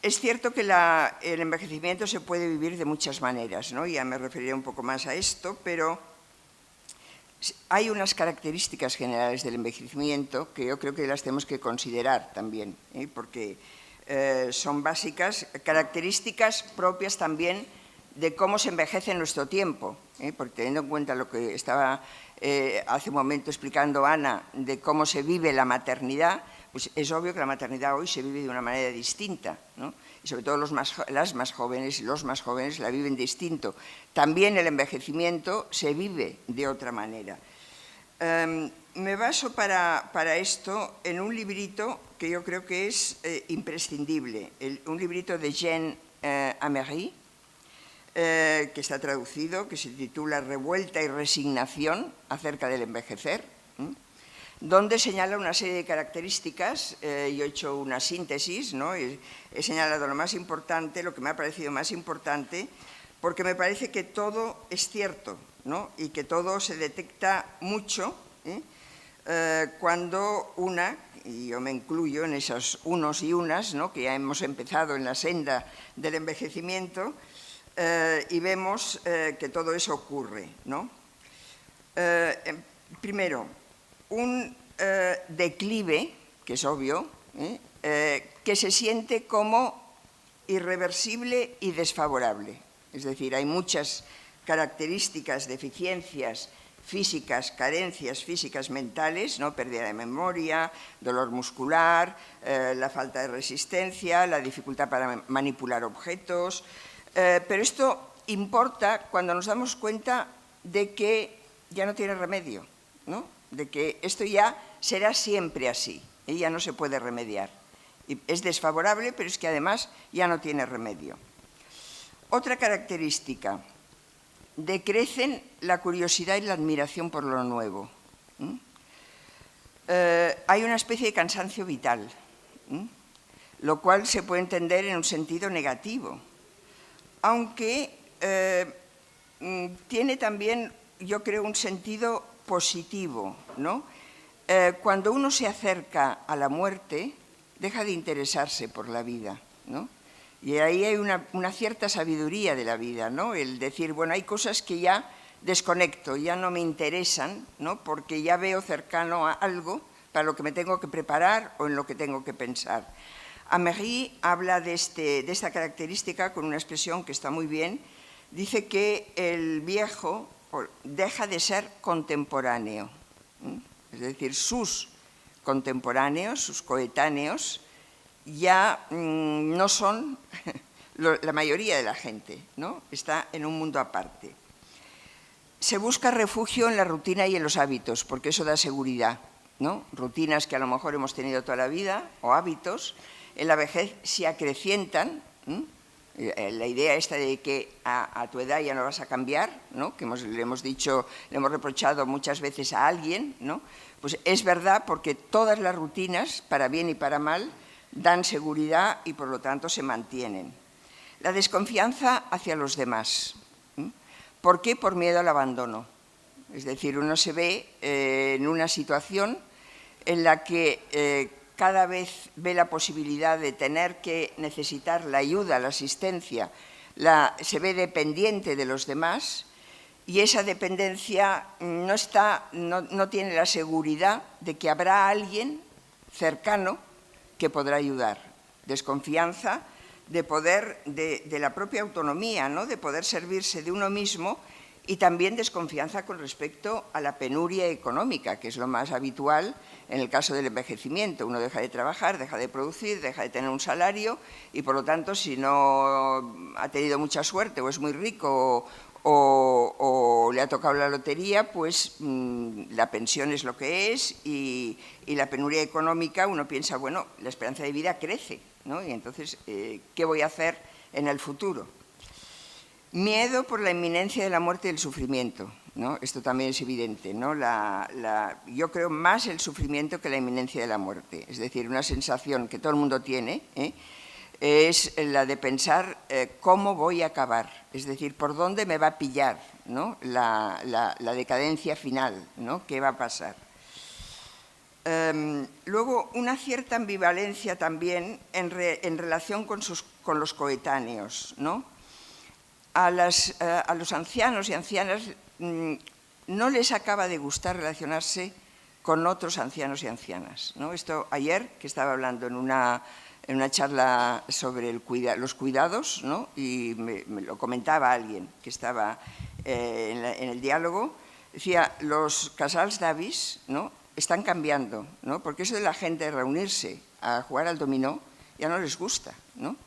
Es cierto que el envejecimiento se puede vivir de muchas maneras, ¿no? Ya me referiré un poco más a esto, pero hay unas características generales del envejecimiento que yo creo que las tenemos que considerar también, porque son básicas, características propias también de cómo se envejece en nuestro tiempo, porque teniendo en cuenta lo que estaba hace un momento explicando Ana, de cómo se vive la maternidad, pues es obvio que la maternidad hoy se vive de una manera distinta, ¿no? Y sobre todo las más jóvenes y los más jóvenes la viven distinto. También el envejecimiento se vive de otra manera. Me baso para esto en un librito que yo creo que es imprescindible, un librito de Jean Amery, que está traducido, que se titula Revuelta y resignación acerca del envejecer, donde señala una serie de características. Yo he hecho una síntesis, ¿no? He señalado lo más importante, lo que me ha parecido más importante, porque me parece que todo es cierto, ¿no? Y que todo se detecta mucho cuando y yo me incluyo en esos unos y unas, ¿no? Que ya hemos empezado en la senda del envejecimiento, y vemos que todo eso ocurre, ¿no? Primero, un declive, que es obvio, que se siente como irreversible y desfavorable. Es decir, hay muchas características, deficiencias físicas, carencias físicas mentales, ¿no? Pérdida de memoria, dolor muscular, la falta de resistencia, la dificultad para manipular objetos, pero esto importa cuando nos damos cuenta de que ya no tiene remedio, ¿no? De que esto ya será siempre así, y ya no se puede remediar. Y es desfavorable, pero es que además ya no tiene remedio. Otra característica, decrecen la curiosidad y la admiración por lo nuevo. Hay una especie de cansancio vital, lo cual se puede entender en un sentido negativo, aunque tiene también, yo creo, un sentido positivo, ¿no? Cuando uno se acerca a la muerte, deja de interesarse por la vida, ¿no? Y ahí hay una cierta sabiduría de la vida, ¿no? El decir, bueno, hay cosas que ya desconecto, ya no me interesan, ¿no? Porque ya veo cercano a algo para lo que me tengo que preparar o en lo que tengo que pensar. Améry habla de esta característica con una expresión que está muy bien. Dice que el viejo deja de ser contemporáneo, es decir, sus contemporáneos, sus coetáneos, ya no son la mayoría de la gente, ¿no? Está en un mundo aparte. Se busca refugio en la rutina y en los hábitos, porque eso da seguridad, ¿no? Rutinas que a lo mejor hemos tenido toda la vida, o hábitos, en la vejez se acrecientan. La idea esta de que a tu edad ya no vas a cambiar, ¿no? Que le hemos reprochado muchas veces a alguien, ¿no? Pues es verdad, porque todas las rutinas, para bien y para mal, dan seguridad y por lo tanto se mantienen. La desconfianza hacia los demás. ¿Por qué? Por miedo al abandono. Es decir, uno se ve en una situación en la que cada vez ve la posibilidad de tener que necesitar la ayuda, la asistencia, se ve dependiente de los demás, y esa dependencia no tiene la seguridad de que habrá alguien cercano que podrá ayudar. Desconfianza de la propia autonomía, ¿no? De poder servirse de uno mismo, y también desconfianza con respecto a la penuria económica, que es lo más habitual en el caso del envejecimiento. Uno deja de trabajar, deja de producir, deja de tener un salario, y por lo tanto, si no ha tenido mucha suerte o es muy rico o le ha tocado la lotería, pues la pensión es lo que es, y la penuria económica, uno piensa, bueno, la esperanza de vida crece, ¿no? Y entonces, ¿qué voy a hacer en el futuro? Miedo por la inminencia de la muerte y el sufrimiento, ¿no? Esto también es evidente, ¿no? Yo creo más el sufrimiento que la inminencia de la muerte. Es decir, una sensación que todo el mundo tiene, es la de pensar cómo voy a acabar, es decir, por dónde me va a pillar, ¿no? la decadencia final, ¿no? ¿Qué va a pasar? Luego, una cierta ambivalencia también en relación con los coetáneos, ¿no? A los ancianos y ancianas no les acaba de gustar relacionarse con otros ancianos y ancianas, ¿no? Esto ayer, que estaba hablando en una charla sobre los cuidados, ¿no? Y me lo comentaba alguien que estaba en el diálogo, decía, los casals d'avis, ¿no? Están cambiando, ¿no? Porque eso de la gente reunirse a jugar al dominó ya no les gusta, ¿no?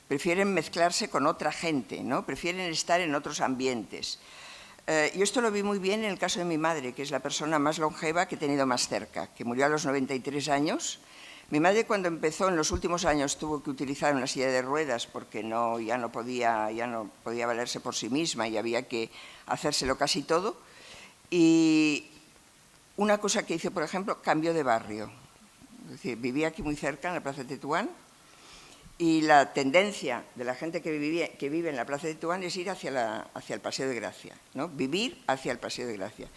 Prefieren mezclarse con otra gente, ¿no? Prefieren estar en otros ambientes. Yo esto lo vi muy bien en el caso de mi madre, que es la persona más longeva que he tenido más cerca, que murió a los 93 años. Mi madre, cuando empezó, en los últimos años, tuvo que utilizar una silla de ruedas porque ya no podía valerse por sí misma y había que hacérselo casi todo. Y una cosa que hizo, por ejemplo, cambió de barrio. Es decir, vivía aquí muy cerca, en la Plaza de Tetuán, y la tendencia de la gente que vive en la Plaza de Tetuán es ir hacia el Paseo de Gracia, ¿no? Vivir hacia el Paseo de Gracia.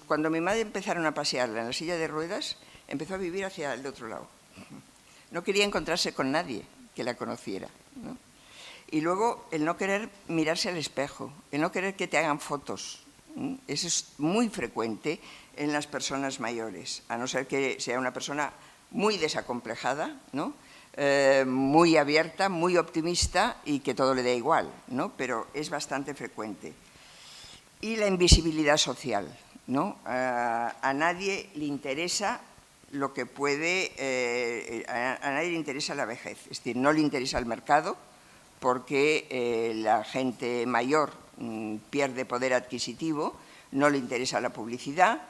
Cuando mi madre empezaron a pasearla en la silla de ruedas, empezó a vivir hacia el otro lado. No quería encontrarse con nadie que la conociera, ¿no? Y luego el no querer mirarse al espejo, el no querer que te hagan fotos. Eso es muy frecuente en las personas mayores, a no ser que sea una persona muy desacomplejada, ¿no? Muy abierta, muy optimista y que todo le dé igual, ¿no? Pero es bastante frecuente. Y la invisibilidad social, ¿no? A nadie le interesa lo que puede, a nadie le interesa la vejez, es decir, no le interesa el mercado, porque la gente mayor pierde poder adquisitivo, no le interesa la publicidad,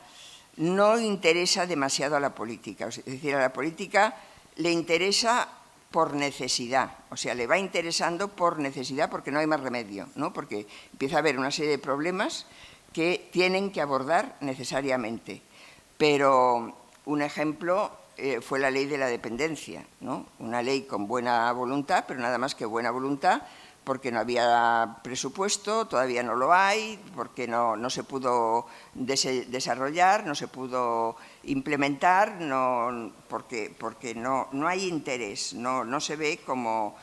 no interesa demasiado a la política. Es decir, a la política le interesa por necesidad, o sea, le va interesando por necesidad porque no hay más remedio, ¿no? Porque empieza a haber una serie de problemas que tienen que abordar necesariamente. Pero un ejemplo fue la ley de la dependencia, ¿no? Una ley con buena voluntad, pero nada más que buena voluntad, porque no había presupuesto, todavía no lo hay, porque no se pudo desarrollar, no se pudo implementar, porque no hay interés, no se ve como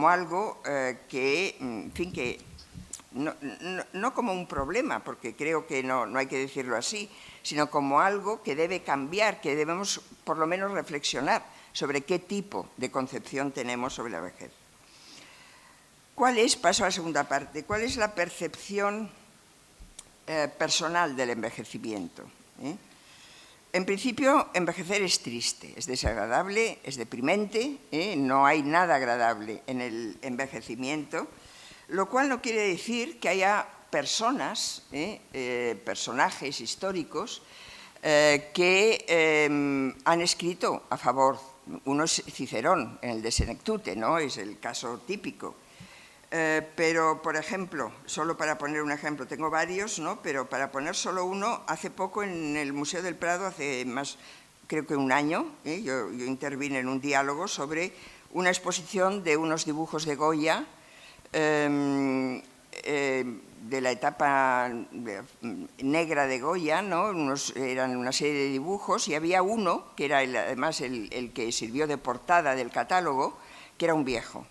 algo que, en fin, que no como un problema, porque creo que no hay que decirlo así, sino como algo que debe cambiar, que debemos por lo menos reflexionar sobre qué tipo de concepción tenemos sobre la vejez. Paso a la segunda parte, ¿cuál es la percepción personal del envejecimiento? En principio, envejecer es triste, es desagradable, es deprimente, no hay nada agradable en el envejecimiento, lo cual no quiere decir que haya personas, personajes históricos, que han escrito a favor. Uno es Cicerón, en el de Senectute, ¿no? Es el caso típico. Pero, por ejemplo, solo para poner un ejemplo, tengo varios, ¿no? Pero para poner solo uno, hace poco en el Museo del Prado, hace más, creo que un año, yo intervine en un diálogo sobre una exposición de unos dibujos de Goya, de la etapa negra de Goya, ¿no? Eran una serie de dibujos y había uno, que era además el que sirvió de portada del catálogo, que era un viejo,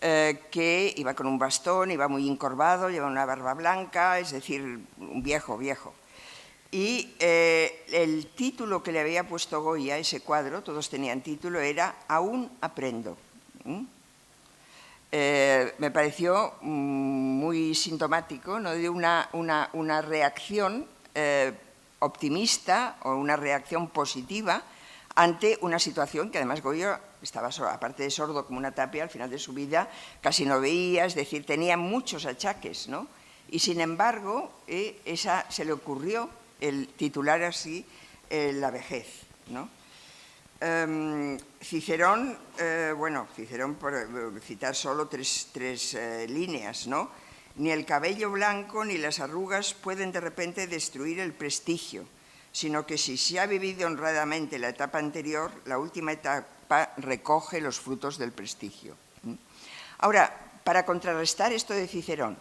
que iba con un bastón, iba muy encorvado, llevaba una barba blanca, es decir, un viejo. Y el título que le había puesto Goya a ese cuadro, todos tenían título, era Aún aprendo. Me pareció muy sintomático, ¿no? De una reacción optimista o una reacción positiva ante una situación que además Goya estaba, aparte de sordo como una tapia, al final de su vida casi no veía, es decir, tenía muchos achaques, ¿no? Y sin embargo, se le ocurrió el titular así la vejez, ¿no? Cicerón, Cicerón, por citar solo tres líneas, ¿no? Ni el cabello blanco ni las arrugas pueden de repente destruir el prestigio, sino que si se ha vivido honradamente la etapa anterior, la última etapa recoge los frutos del prestigio. Ahora, para contrarrestar esto de Cicerón,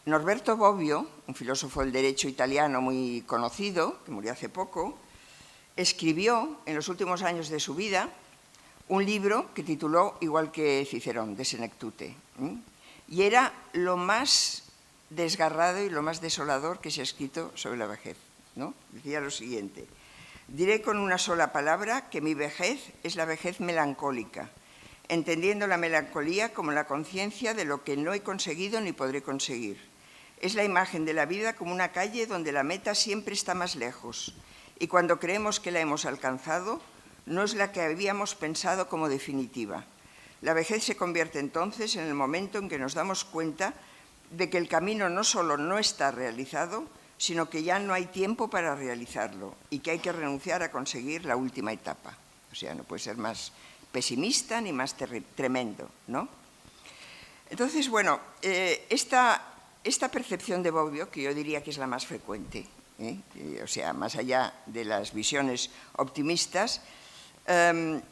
Norberto Bobbio, un filósofo del derecho italiano muy conocido, que murió hace poco, escribió en los últimos años de su vida un libro que tituló igual que Cicerón, de Senectute, y era lo más desgarrado y lo más desolador que se ha escrito sobre la vejez, ¿no? Decía lo siguiente: diré con una sola palabra que mi vejez es la vejez melancólica, entendiendo la melancolía como la conciencia de lo que no he conseguido ni podré conseguir. Es la imagen de la vida como una calle donde la meta siempre está más lejos, y cuando creemos que la hemos alcanzado, no es la que habíamos pensado como definitiva. La vejez se convierte entonces en el momento en que nos damos cuenta de que el camino no solo no está realizado, sino que ya no hay tiempo para realizarlo y que hay que renunciar a conseguir la última etapa. O sea, no puede ser más pesimista ni más tremendo, ¿no? Entonces, bueno, esta percepción de Bobbio, que yo diría que es la más frecuente, o sea, más allá de las visiones optimistas, ¿quién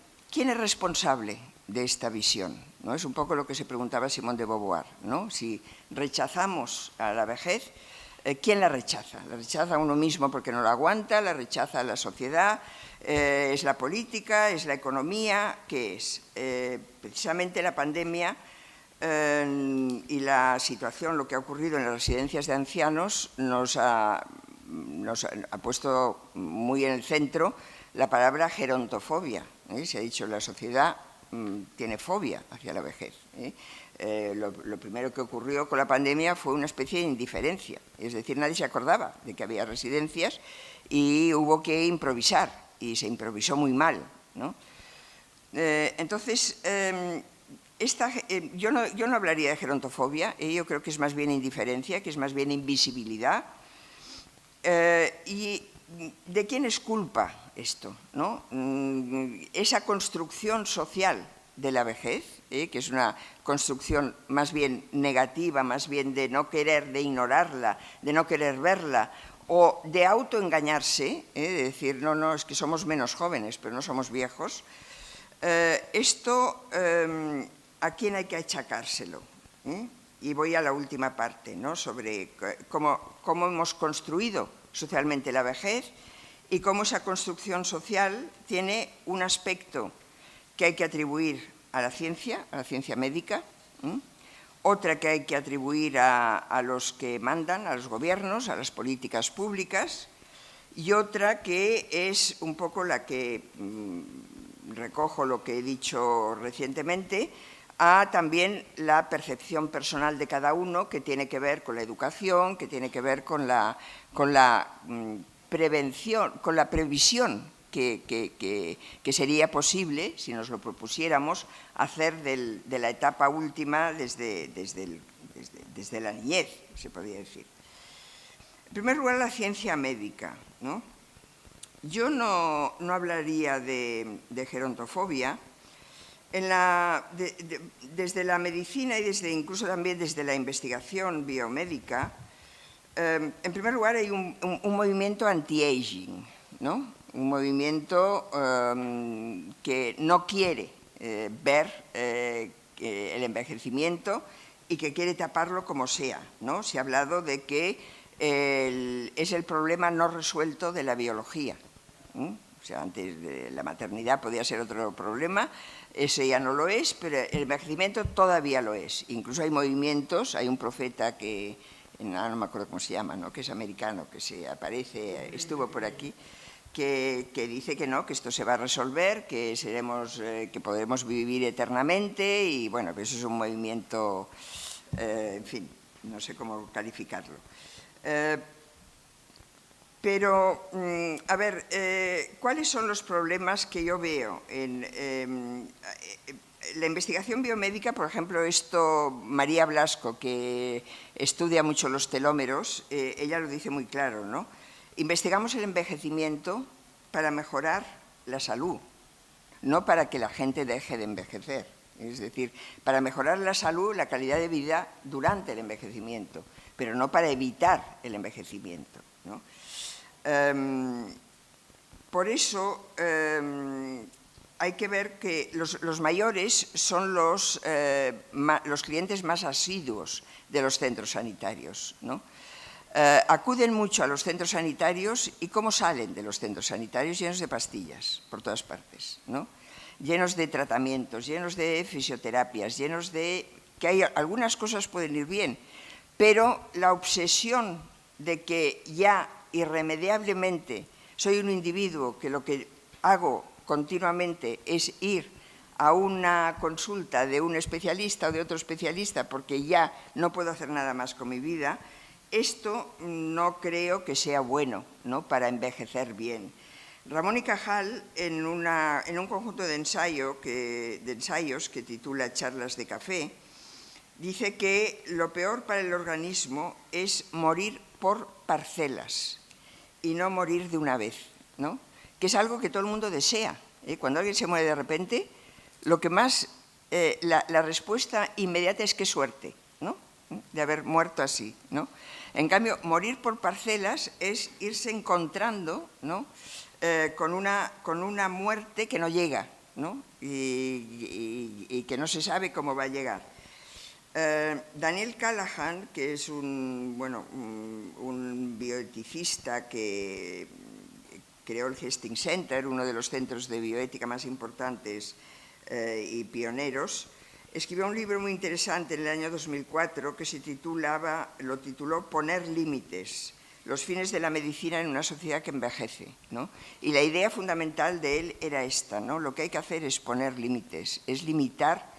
es responsable de esta visión? ¿No? Es un poco lo que se preguntaba Simone de Beauvoir, ¿no? Si rechazamos a la vejez, ¿quién la rechaza? ¿La rechaza uno mismo porque no la aguanta? ¿La rechaza la sociedad? ¿Es la política? ¿Es la economía? ¿Qué es? Precisamente la pandemia y la situación, lo que ha ocurrido en las residencias de ancianos, nos ha puesto muy en el centro la palabra gerontofobia. Se ha dicho la sociedad tiene fobia hacia la vejez. Lo primero que ocurrió con la pandemia fue una especie de indiferencia, es decir, nadie se acordaba de que había residencias y hubo que improvisar, y se improvisó muy mal, ¿no? Entonces, yo no hablaría de gerontofobia, yo creo que es más bien indiferencia, que es más bien invisibilidad. ¿Y de quién es culpa esto, ¿no? Esa construcción social de la vejez, que es una construcción más bien negativa, más bien de no querer, de ignorarla, de no querer verla, o de autoengañarse, de decir, no, es que somos menos jóvenes, pero no somos viejos. Esto, ¿a quién hay que achacárselo? Y voy a la última parte, ¿no? Sobre cómo hemos construido socialmente la vejez y cómo esa construcción social tiene un aspecto que hay que atribuir a la ciencia médica, otra que hay que atribuir a los que mandan, a los gobiernos, a las políticas públicas, y otra que es un poco la que recojo lo que he dicho recientemente, a también la percepción personal de cada uno, que tiene que ver con la educación, que tiene que ver con la prevención, con la previsión que sería posible, si nos lo propusiéramos, hacer de la etapa última desde la niñez, se podría decir. En primer lugar, la ciencia médica, ¿no? Yo no hablaría de gerontofobia. Desde la medicina y incluso también desde la investigación biomédica, en primer lugar hay un movimiento anti-aging, ¿no? Un movimiento que no quiere ver el envejecimiento y que quiere taparlo como sea, ¿no? Se ha hablado de que es el problema no resuelto de la biología. O sea, antes de la maternidad podía ser otro problema, ese ya no lo es, pero el envejecimiento todavía lo es. Incluso hay movimientos, hay un profeta que, no me acuerdo cómo se llama, ¿no? Que es americano, que se aparece, estuvo por aquí, que dice que no, que esto se va a resolver, que podremos vivir eternamente, y bueno, pues eso es un movimiento, en fin, no sé cómo calificarlo. Pero, a ver, ¿cuáles son los problemas que yo veo en la investigación biomédica? Por ejemplo, María Blasco, que estudia mucho los telómeros, ella lo dice muy claro, ¿no? Investigamos el envejecimiento para mejorar la salud, no para que la gente deje de envejecer. Es decir, para mejorar la salud, la calidad de vida durante el envejecimiento, pero no para evitar el envejecimiento, ¿no? Por eso hay que ver que los mayores son los clientes más asiduos de los centros sanitarios, ¿no? Acuden mucho a los centros sanitarios, y ¿cómo salen de los centros sanitarios? Llenos de pastillas por todas partes, ¿no? Llenos de tratamientos, llenos de fisioterapias, llenos de... que hay algunas cosas pueden ir bien, pero la obsesión de que ya irremediablemente soy un individuo que lo que hago continuamente es ir a una consulta de un especialista o de otro especialista porque ya no puedo hacer nada más con mi vida, esto no creo que sea bueno, ¿no? Para envejecer bien. Ramón y Cajal, en un conjunto de ensayos que titula Charlas de Café, dice que lo peor para el organismo es morir por parcelas y no morir de una vez, ¿no? Que es algo que todo el mundo desea. Cuando alguien se muere de repente, lo que más, la respuesta inmediata es qué suerte, ¿no? De haber muerto así, ¿no? En cambio, morir por parcelas es irse encontrando, ¿no? Con una muerte que no llega, ¿no? Y que no se sabe cómo va a llegar. Daniel Callahan, que es un bioeticista que creó el Hastings Center, uno de los centros de bioética más importantes y pioneros, escribió un libro muy interesante en el año 2004 que lo tituló Poner límites, los fines de la medicina en una sociedad que envejece, ¿no? Y la idea fundamental de él era esta, ¿no? Lo que hay que hacer es poner límites, es limitar.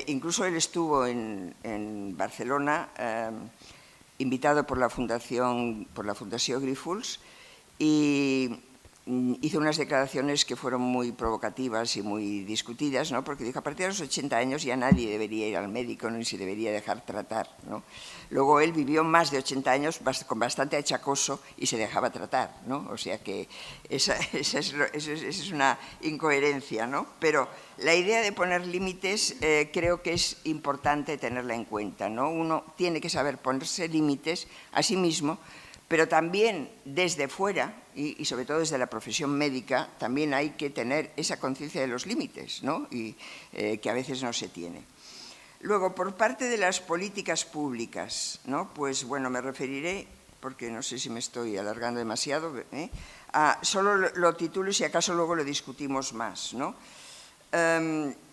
Incluso él estuvo en Barcelona, invitado por la Fundació Grífols, y hizo unas declaraciones que fueron muy provocativas y muy discutidas, ¿no? Porque dijo, a partir de los 80 años ya nadie debería ir al médico, ni se debería dejar tratar, ¿no? Luego él vivió más de 80 años con bastante achacoso y se dejaba tratar, ¿no? O sea que esa es una incoherencia, ¿no? Pero la idea de poner límites creo que es importante tenerla en cuenta, ¿no? Uno tiene que saber ponerse límites a sí mismo, pero también desde fuera, y sobre todo desde la profesión médica, también hay que tener esa conciencia de los límites, ¿no? Y que a veces no se tiene. Luego, por parte de las políticas públicas, ¿no? Pues bueno, me referiré, porque no sé si me estoy alargando demasiado, solo lo titulo y si acaso luego lo discutimos más, ¿no?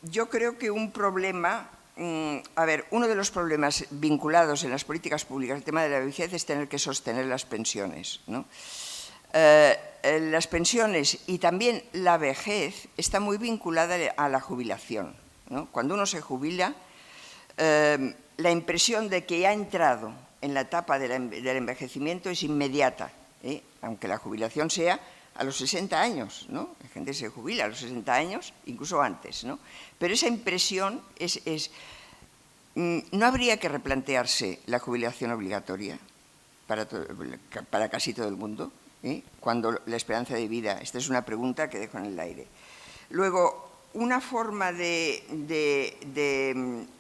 Yo creo que un problema... A ver, uno de los problemas vinculados en las políticas públicas al tema de la vejez es tener que sostener las pensiones, ¿no? Las pensiones y también la vejez está muy vinculada a la jubilación, ¿no? Cuando uno se jubila, la impresión de que ha entrado en la etapa del envejecimiento es inmediata, aunque la jubilación sea a los 60 años, ¿no? La gente se jubila a los 60 años, incluso antes, ¿no? Pero esa impresión ¿no habría que replantearse la jubilación obligatoria para casi todo el mundo? Cuando la esperanza de vida, esta es una pregunta que dejo en el aire. Luego, una forma de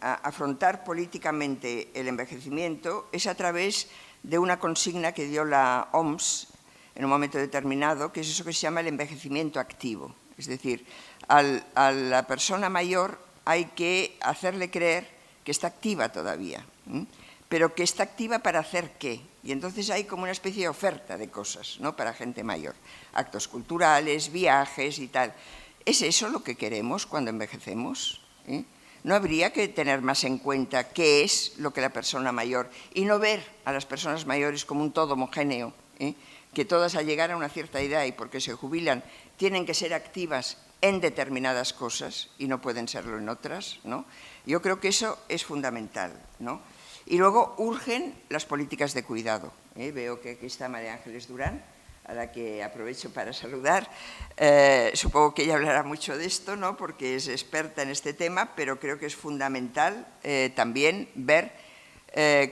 afrontar políticamente el envejecimiento es a través de una consigna que dio la OMS en un momento determinado, que es eso que se llama el envejecimiento activo. Es decir, a la persona mayor hay que hacerle creer que está activa todavía, pero que está activa para hacer qué. Y entonces hay como una especie de oferta de cosas, ¿no? Para gente mayor. Actos culturales, viajes y tal. ¿Es eso lo que queremos cuando envejecemos? ¿No habría que tener más en cuenta qué es lo que la persona mayor y no ver a las personas mayores como un todo homogéneo, que todas al llegar a una cierta edad y porque se jubilan tienen que ser activas en determinadas cosas y no pueden serlo en otras, ¿no? Yo creo que eso es fundamental, ¿no? Y luego urgen las políticas de cuidado. Veo que aquí está María Ángeles Durán, a la que aprovecho para saludar. Supongo que ella hablará mucho de esto, ¿no? Porque es experta en este tema, pero creo que es fundamental también ver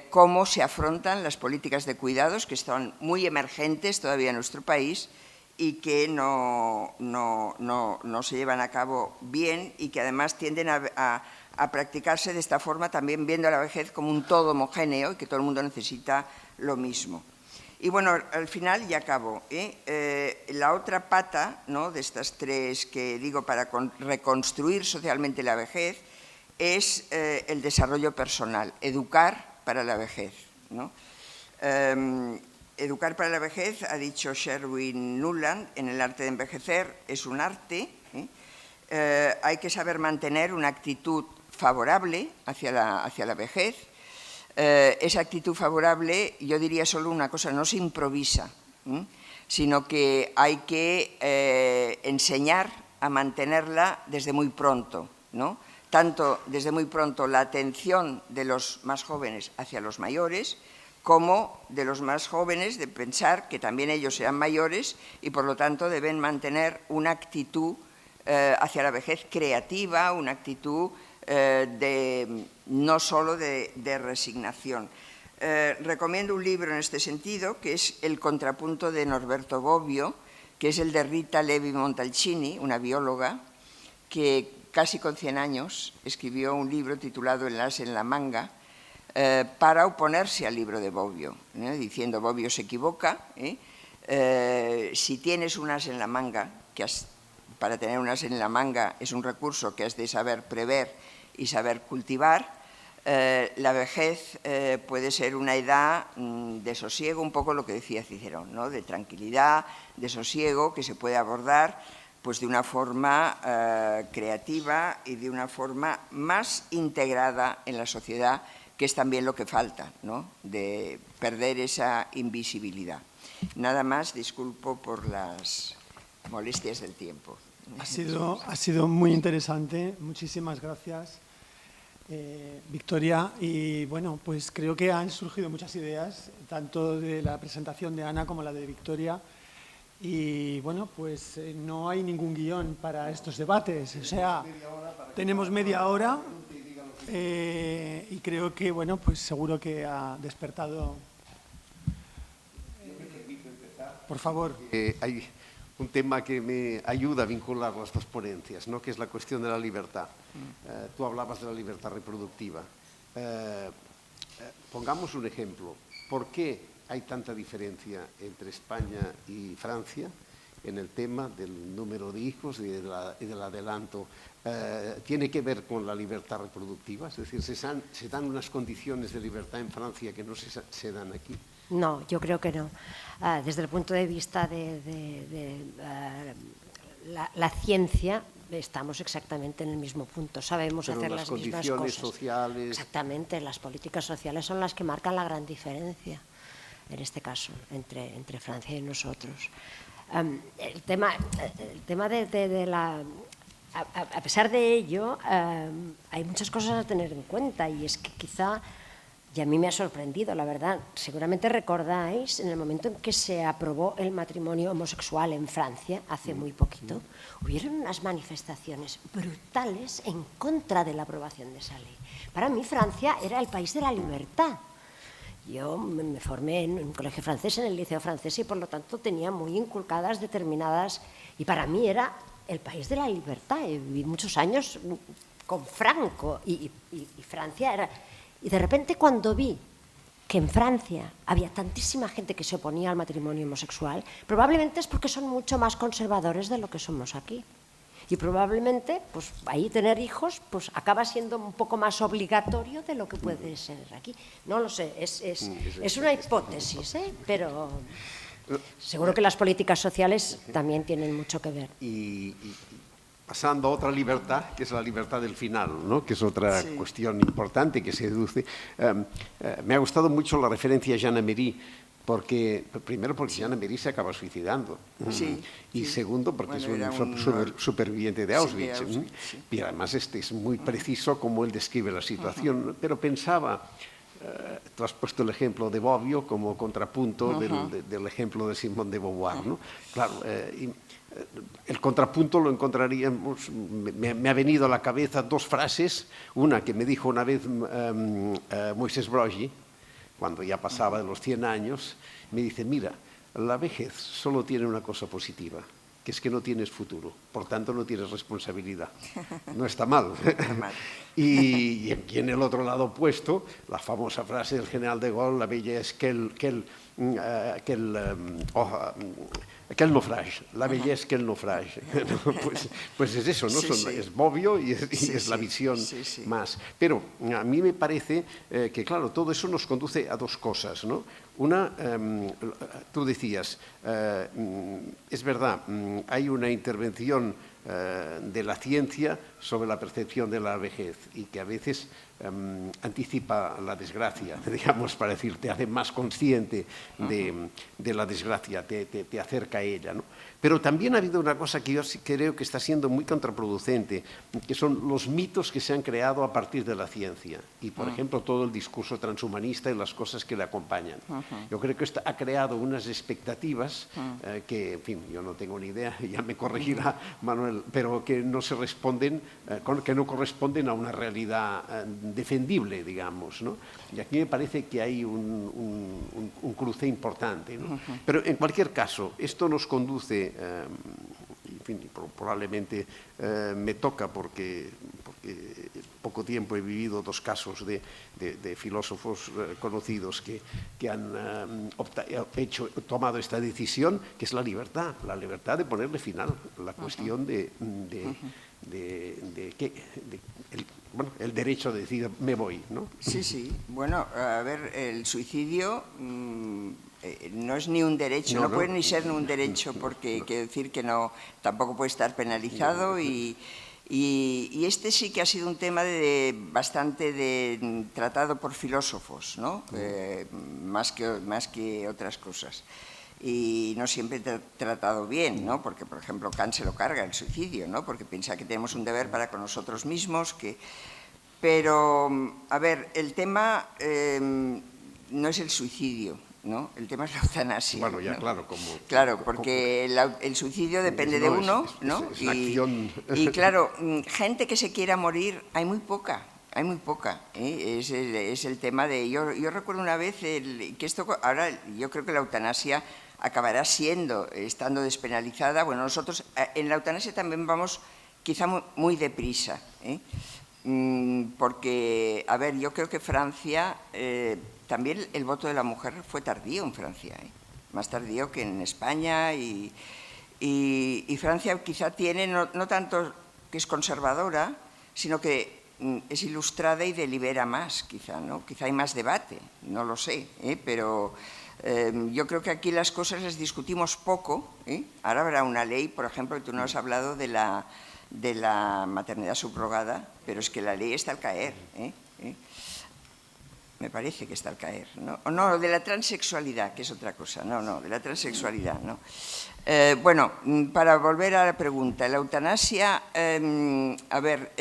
cómo se afrontan las políticas de cuidados, que están muy emergentes todavía en nuestro país y que no se llevan a cabo bien y que además tienden a practicarse de esta forma, también viendo a la vejez como un todo homogéneo y que todo el mundo necesita lo mismo. Y bueno, al final, ya acabo, la otra pata, ¿no?, de estas tres que digo para reconstruir socialmente la vejez es el desarrollo personal, educar para la vejez, ¿no? Educar para la vejez, ha dicho Sherwin Nuland, en El arte de envejecer, es un arte. Hay que saber mantener una actitud favorable hacia la vejez. Esa actitud favorable, yo diría solo una cosa, no se improvisa, sino que hay que enseñar a mantenerla desde muy pronto, ¿no? Tanto desde muy pronto la atención de los más jóvenes hacia los mayores, como de los más jóvenes de pensar que también ellos serán mayores y por lo tanto deben mantener una actitud hacia la vejez creativa, una actitud no solo de resignación. Recomiendo un libro en este sentido, que es El contrapunto de Norberto Bobbio, que es el de Rita Levi Montalcini, una bióloga, que casi con 100 años escribió un libro titulado El as en la manga, para oponerse al libro de Bobbio, diciendo Bobbio se equivoca, si tienes un as en la manga, para tener un as en la manga es un recurso que has de saber prever y saber cultivar, la vejez puede ser una edad de sosiego, un poco lo que decía Cicerón, ¿no?, de tranquilidad, de sosiego, que se puede abordar pues de una forma creativa y de una forma más integrada en la sociedad, que es también lo que falta, ¿no?, de perder esa invisibilidad. Nada más, disculpo por las molestias del tiempo. Ha sido muy interesante, muchísimas gracias, Victoria. Y bueno, pues creo que han surgido muchas ideas, tanto de la presentación de Ana como la de Victoria. Y bueno, pues no hay ningún guión para estos debates. O sea, tenemos media hora y creo que, bueno, pues seguro que ha despertado. Por favor. Hay un tema que me ayuda a vincular las dos ponencias, ¿no? Que es la cuestión de la libertad. Tú hablabas de la libertad reproductiva. Pongamos un ejemplo. ¿Por qué hay tanta diferencia entre España y Francia en el tema del número de hijos y del adelanto? ¿Tiene que ver con la libertad reproductiva? Es decir, ¿se dan unas condiciones de libertad en Francia que no se dan aquí? No, yo creo que no. Desde el punto de vista de la ciencia, estamos exactamente en el mismo punto. Sabemos pero hacer las mismas cosas. Condiciones sociales. Exactamente, las políticas sociales son las que marcan la gran diferencia, en este caso, entre Francia y nosotros. El tema de la... A pesar de ello, hay muchas cosas a tener en cuenta, y es que quizá, y a mí me ha sorprendido, la verdad, seguramente recordáis, en el momento en que se aprobó el matrimonio homosexual en Francia, hace muy poquito, hubieron unas manifestaciones brutales en contra de la aprobación de esa ley. Para mí Francia era el país de la libertad. Yo me formé en un colegio francés, en el liceo francés, y por lo tanto tenía muy inculcadas determinadas, y para mí era el país de la libertad. Viví muchos años con Franco y Francia era... Y de repente, cuando vi que en Francia había tantísima gente que se oponía al matrimonio homosexual, probablemente es porque son mucho más conservadores de lo que somos aquí. Y probablemente, pues ahí tener hijos pues acaba siendo un poco más obligatorio de lo que puede ser aquí. No lo sé, es una hipótesis, pero seguro que las políticas sociales también tienen mucho que ver. Y pasando a otra libertad, que es la libertad del final, ¿no? Que es otra cuestión importante que se deduce. Me ha gustado mucho la referencia a Jean Améry, primero porque Jean Améry se acaba suicidando, y segundo porque es un superviviente de Auschwitz, y además es muy preciso cómo él describe la situación, pero pensaba... tú has puesto el ejemplo de Bobbio como contrapunto del ejemplo de Simone de Beauvoir, ¿no? Claro, el contrapunto lo encontraríamos, me ha venido a la cabeza dos frases, una que me dijo una vez Moisés Broggi, cuando ya pasaba de los 100 años, me dice, mira, la vejez solo tiene una cosa positiva, que es que no tienes futuro, por tanto no tienes responsabilidad. No está mal. Y en el otro lado opuesto, la famosa frase del general de Gaulle, la belleza aquel naufrage, la belleza que el naufrage. Pues es eso, ¿no? Es Bobbio y es la visión más. Pero a mí me parece que, claro, todo eso nos conduce a dos cosas, ¿no? Una, tú decías, es verdad, hay una intervención de la ciencia sobre la percepción de la vejez y que a veces anticipa la desgracia, digamos, para decir, te hace más consciente de la desgracia, te acerca a ella, ¿no? Pero también ha habido una cosa que yo creo que está siendo muy contraproducente, que son los mitos que se han creado a partir de la ciencia y, por ejemplo, todo el discurso transhumanista y las cosas que le acompañan. Yo creo que esto ha creado unas expectativas que, en fin, yo no tengo ni idea, ya me corregirá Manuel, pero que no se responden, que no corresponden a una realidad defendible, digamos, ¿no? Y aquí me parece que hay un cruce importante, ¿no? Pero en cualquier caso, esto nos conduce, en fin, probablemente me toca porque poco tiempo he vivido dos casos de filósofos conocidos que han tomado esta decisión, que es la libertad de ponerle final, la cuestión el derecho de decir me voy, ¿no? Sí. Bueno, a ver, el suicidio no es ni un derecho, no puede ni ser un derecho, porque quiere decir que no, tampoco puede estar penalizado y este sí que ha sido un tema bastante tratado por filósofos, ¿no? Más que otras cosas. Y no siempre tratado bien, ¿no? Porque, por ejemplo, Kant se lo carga el suicidio, ¿no? Porque piensa que tenemos un deber para con nosotros mismos. Pero, a ver, el tema no es el suicidio, ¿no? El tema es la eutanasia. Bueno, ya, ¿no? claro, Claro, porque el suicidio depende de uno, ¿no? Es una acción. Y claro, gente que se quiera morir, hay muy poca. Hay muy poca, ¿eh? Es el tema de... Yo recuerdo una vez que esto... Ahora yo creo que la eutanasia acabará estando despenalizada. Bueno, nosotros en la eutanasia también vamos quizá muy deprisa, ¿eh? Porque, a ver, yo creo que Francia, también el voto de la mujer fue tardío en Francia, ¿eh? Más tardío que en España y Francia quizá tiene, no tanto que es conservadora, sino que es ilustrada y delibera más, quizá, ¿no? Quizá hay más debate, no lo sé, pero yo creo que aquí las cosas las discutimos poco, ¿eh? Ahora habrá una ley, por ejemplo, tú no has hablado de la maternidad subrogada, pero es que la ley está al caer, me parece que está al caer, ¿no? O no, de la transexualidad, que es otra cosa, no, de la transexualidad, ¿no? Bueno, para volver a la pregunta, la eutanasia, a ver,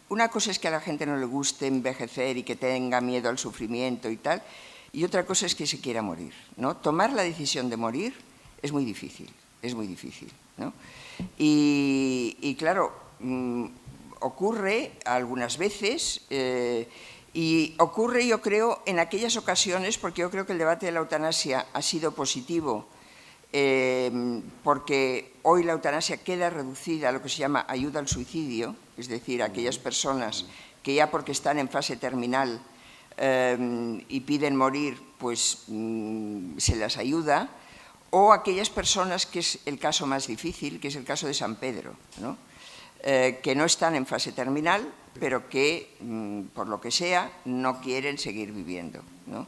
una cosa es que a la gente no le guste envejecer y que tenga miedo al sufrimiento y tal, y otra cosa es que se quiera morir, ¿no? Tomar la decisión de morir es muy difícil, ¿no? Y claro, ocurre algunas veces, y ocurre, yo creo, en aquellas ocasiones, porque yo creo que el debate de la eutanasia ha sido positivo, porque hoy la eutanasia queda reducida a lo que se llama ayuda al suicidio, es decir, aquellas personas que ya porque están en fase terminal y piden morir, pues se las ayuda, o aquellas personas, que es el caso más difícil, que es el caso de San Pedro, ¿no? Que no están en fase terminal, pero que, por lo que sea, no quieren seguir viviendo, ¿no?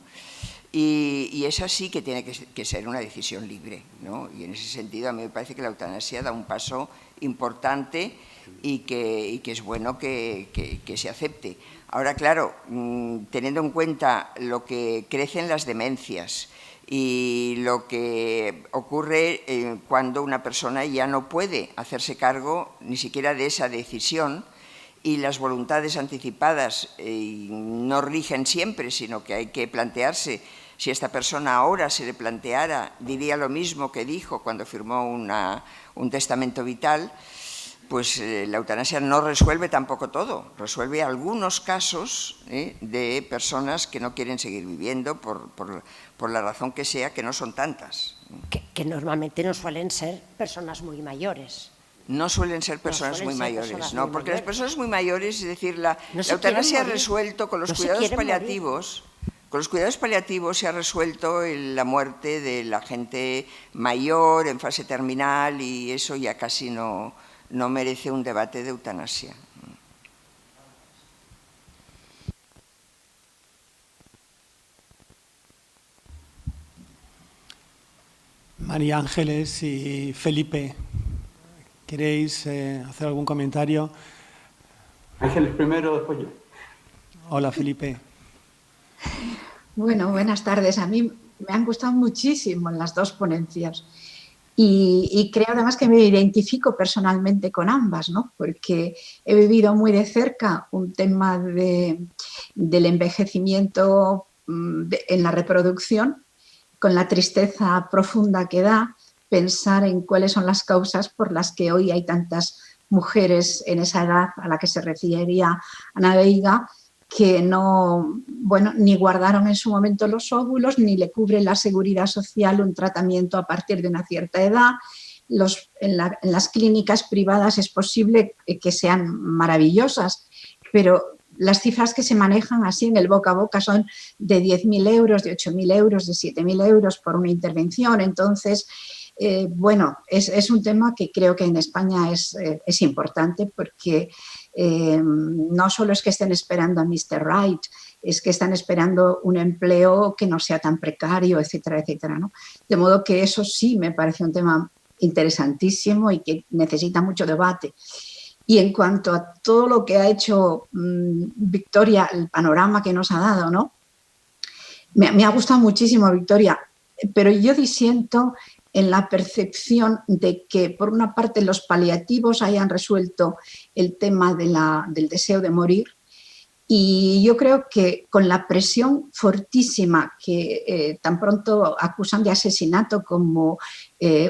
Y esa sí que tiene que ser una decisión libre, ¿no? Y en ese sentido a mí me parece que la eutanasia da un paso importante y que es bueno que se acepte. Ahora, claro, teniendo en cuenta lo que crecen las demencias y lo que ocurre cuando una persona ya no puede hacerse cargo ni siquiera de esa decisión, y las voluntades anticipadas no rigen siempre, sino que hay que plantearse si esta persona ahora se le planteara, diría lo mismo que dijo cuando firmó un testamento vital, pues la eutanasia no resuelve tampoco todo, resuelve algunos casos de personas que no quieren seguir viviendo por la razón que sea, que no son tantas. Que normalmente no suelen ser personas muy mayores. No suelen ser personas muy mayores, ¿no? Porque las personas muy mayores, es decir, la eutanasia ha resuelto con los cuidados paliativos. Con los cuidados paliativos se ha resuelto la muerte de la gente mayor en fase terminal y eso ya casi no merece un debate de eutanasia. María Ángeles y Felipe, ¿queréis hacer algún comentario? Ángeles primero, después yo. Hola, Felipe. Bueno, buenas tardes. A mí me han gustado muchísimo las dos ponencias y creo además que me identifico personalmente con ambas, ¿no? Porque he vivido muy de cerca un tema del envejecimiento en la reproducción, con la tristeza profunda que da pensar en cuáles son las causas por las que hoy hay tantas mujeres en esa edad a la que se refería Ana Veiga, que no, bueno, ni guardaron en su momento los óvulos, ni le cubre la seguridad social un tratamiento a partir de una cierta edad. En las clínicas privadas es posible que sean maravillosas, pero las cifras que se manejan así en el boca a boca son de 10.000 euros, de 8.000 euros, de 7.000 euros por una intervención. Entonces, bueno, es un tema que creo que en España es importante porque no solo es que estén esperando a Mr. Right, es que están esperando un empleo que no sea tan precario, etcétera, etcétera, ¿no? De modo que eso sí me parece un tema interesantísimo y que necesita mucho debate. Y en cuanto a todo lo que ha hecho Victoria, el panorama que nos ha dado, ¿no? Me ha gustado muchísimo, Victoria, pero yo disiento en la percepción de que, por una parte, los paliativos hayan resuelto el tema del deseo de morir Y yo creo que con la presión fortísima que tan pronto acusan de asesinato como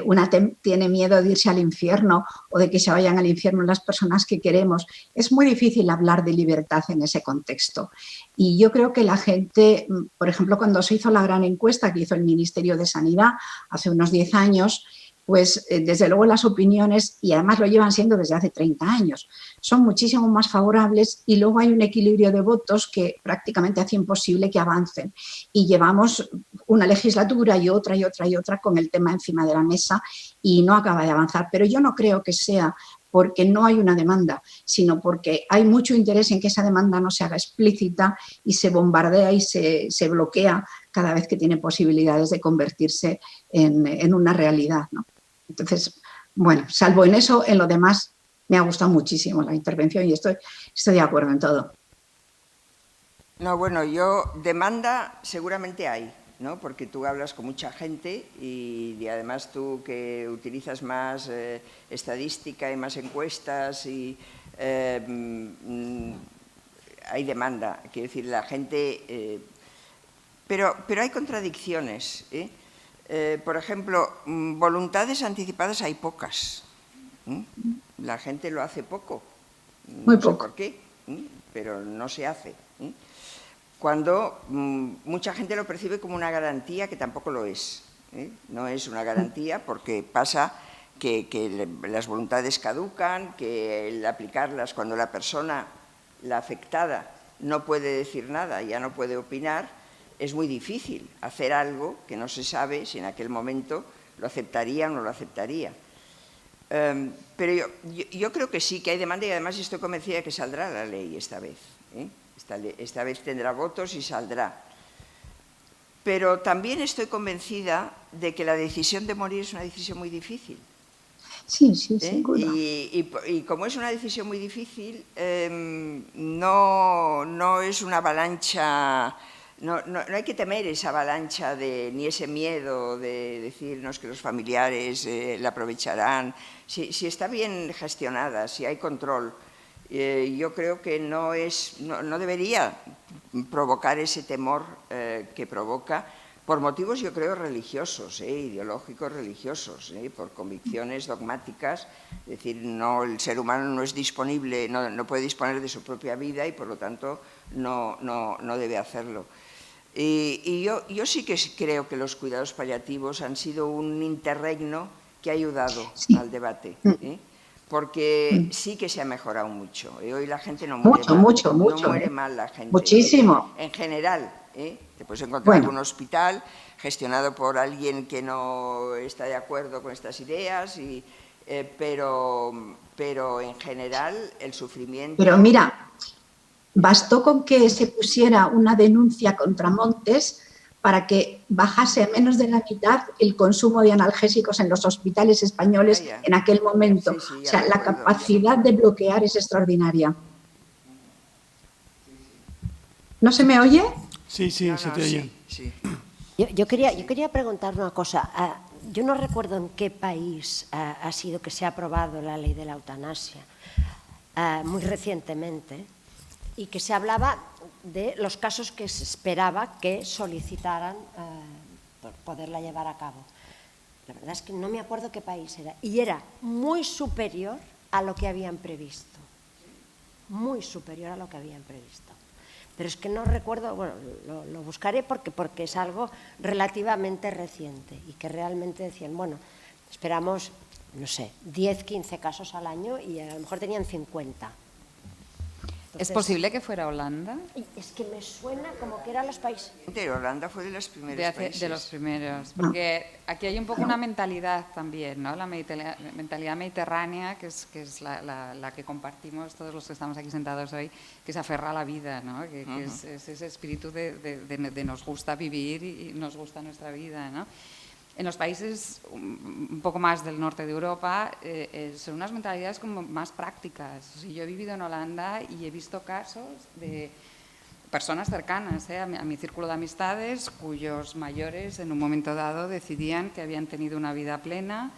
una tiene miedo de irse al infierno o de que se vayan al infierno las personas que queremos, es muy difícil hablar de libertad en ese contexto. Y yo creo que la gente, por ejemplo, cuando se hizo la gran encuesta que hizo el Ministerio de Sanidad hace unos 10 años, pues desde luego las opiniones, y además lo llevan siendo desde hace 30 años, son muchísimo más favorables y luego hay un equilibrio de votos que prácticamente hace imposible que avancen. Y llevamos una legislatura y otra y otra y otra con el tema encima de la mesa y no acaba de avanzar. Pero yo no creo que sea porque no hay una demanda, sino porque hay mucho interés en que esa demanda no se haga explícita y se bombardea y se bloquea cada vez que tiene posibilidades de convertirse en una realidad, ¿no? Entonces, bueno, salvo en eso, en lo demás me ha gustado muchísimo la intervención y estoy de acuerdo en todo. No, bueno, demanda seguramente hay, ¿no? Porque tú hablas con mucha gente y además tú que utilizas más estadística y más encuestas y hay demanda, quiero decir, la gente... pero hay contradicciones, ¿eh? Por ejemplo, voluntades anticipadas hay pocas. La gente lo hace poco. Muy no poco. sé por qué, pero no se hace. Cuando mucha gente lo percibe como una garantía que tampoco lo es. No es una garantía porque pasa que las voluntades caducan, que el aplicarlas cuando la persona, la afectada, no puede decir nada, ya no puede opinar, es muy difícil hacer algo que no se sabe si en aquel momento lo aceptaría o no lo aceptaría. Pero yo creo que sí, que hay demanda y además estoy convencida de que saldrá la ley esta vez. Esta vez tendrá votos y saldrá. Pero también estoy convencida de que la decisión de morir es una decisión muy difícil. Sí, sí, sin duda. Y como es una decisión muy difícil, no es una avalancha... No hay que temer esa avalancha ni ese miedo de decirnos que los familiares la aprovecharán. Si está bien gestionada, si hay control, yo creo que no debería provocar ese temor que provoca por motivos, yo creo, religiosos, ideológicos religiosos, por convicciones dogmáticas. Es decir, el ser humano no es disponible, no puede disponer de su propia vida y por lo tanto no debe hacerlo. Y yo sí que creo que los cuidados paliativos han sido un interregno que ha ayudado al debate, porque sí que se ha mejorado mucho. Hoy la gente no muere mal. Mucho. No muere mal la gente. Muchísimo. En general, te puedes encontrar un hospital gestionado por alguien que no está de acuerdo con estas ideas, pero en general el sufrimiento... Pero mira... Bastó con que se pusiera una denuncia contra Montes para que bajase a menos de la mitad el consumo de analgésicos en los hospitales españoles en aquel momento. O sea, la capacidad de bloquear es extraordinaria. ¿No se me oye? Sí, se te oye. Sí. Yo quería preguntar una cosa. Yo no recuerdo en qué país ha sido que se ha aprobado la ley de la eutanasia, muy recientemente, y que se hablaba de los casos que se esperaba que solicitaran por poderla llevar a cabo. La verdad es que no me acuerdo qué país era. Y era muy superior a lo que habían previsto. Muy superior a lo que habían previsto. Pero es que no recuerdo, bueno, lo buscaré porque es algo relativamente reciente y que realmente decían, bueno, esperamos, no sé, 10, 15 casos al año y a lo mejor tenían 50. Entonces, ¿es posible que fuera Holanda? Es que me suena como que eran los países. Holanda fue de los primeros países. De los primeros, porque aquí hay un poco una mentalidad también, ¿no? La mentalidad mediterránea, que es la que compartimos todos los que estamos aquí sentados hoy, que se aferra a la vida, ¿no? Que es ese espíritu de nos gusta vivir y nos gusta nuestra vida, ¿no? En los países un poco más del norte de Europa son unas mentalidades como más prácticas. O sea, yo he vivido en Holanda y he visto casos de personas cercanas a mi círculo de amistades cuyos mayores en un momento dado decidían que habían tenido una vida plena,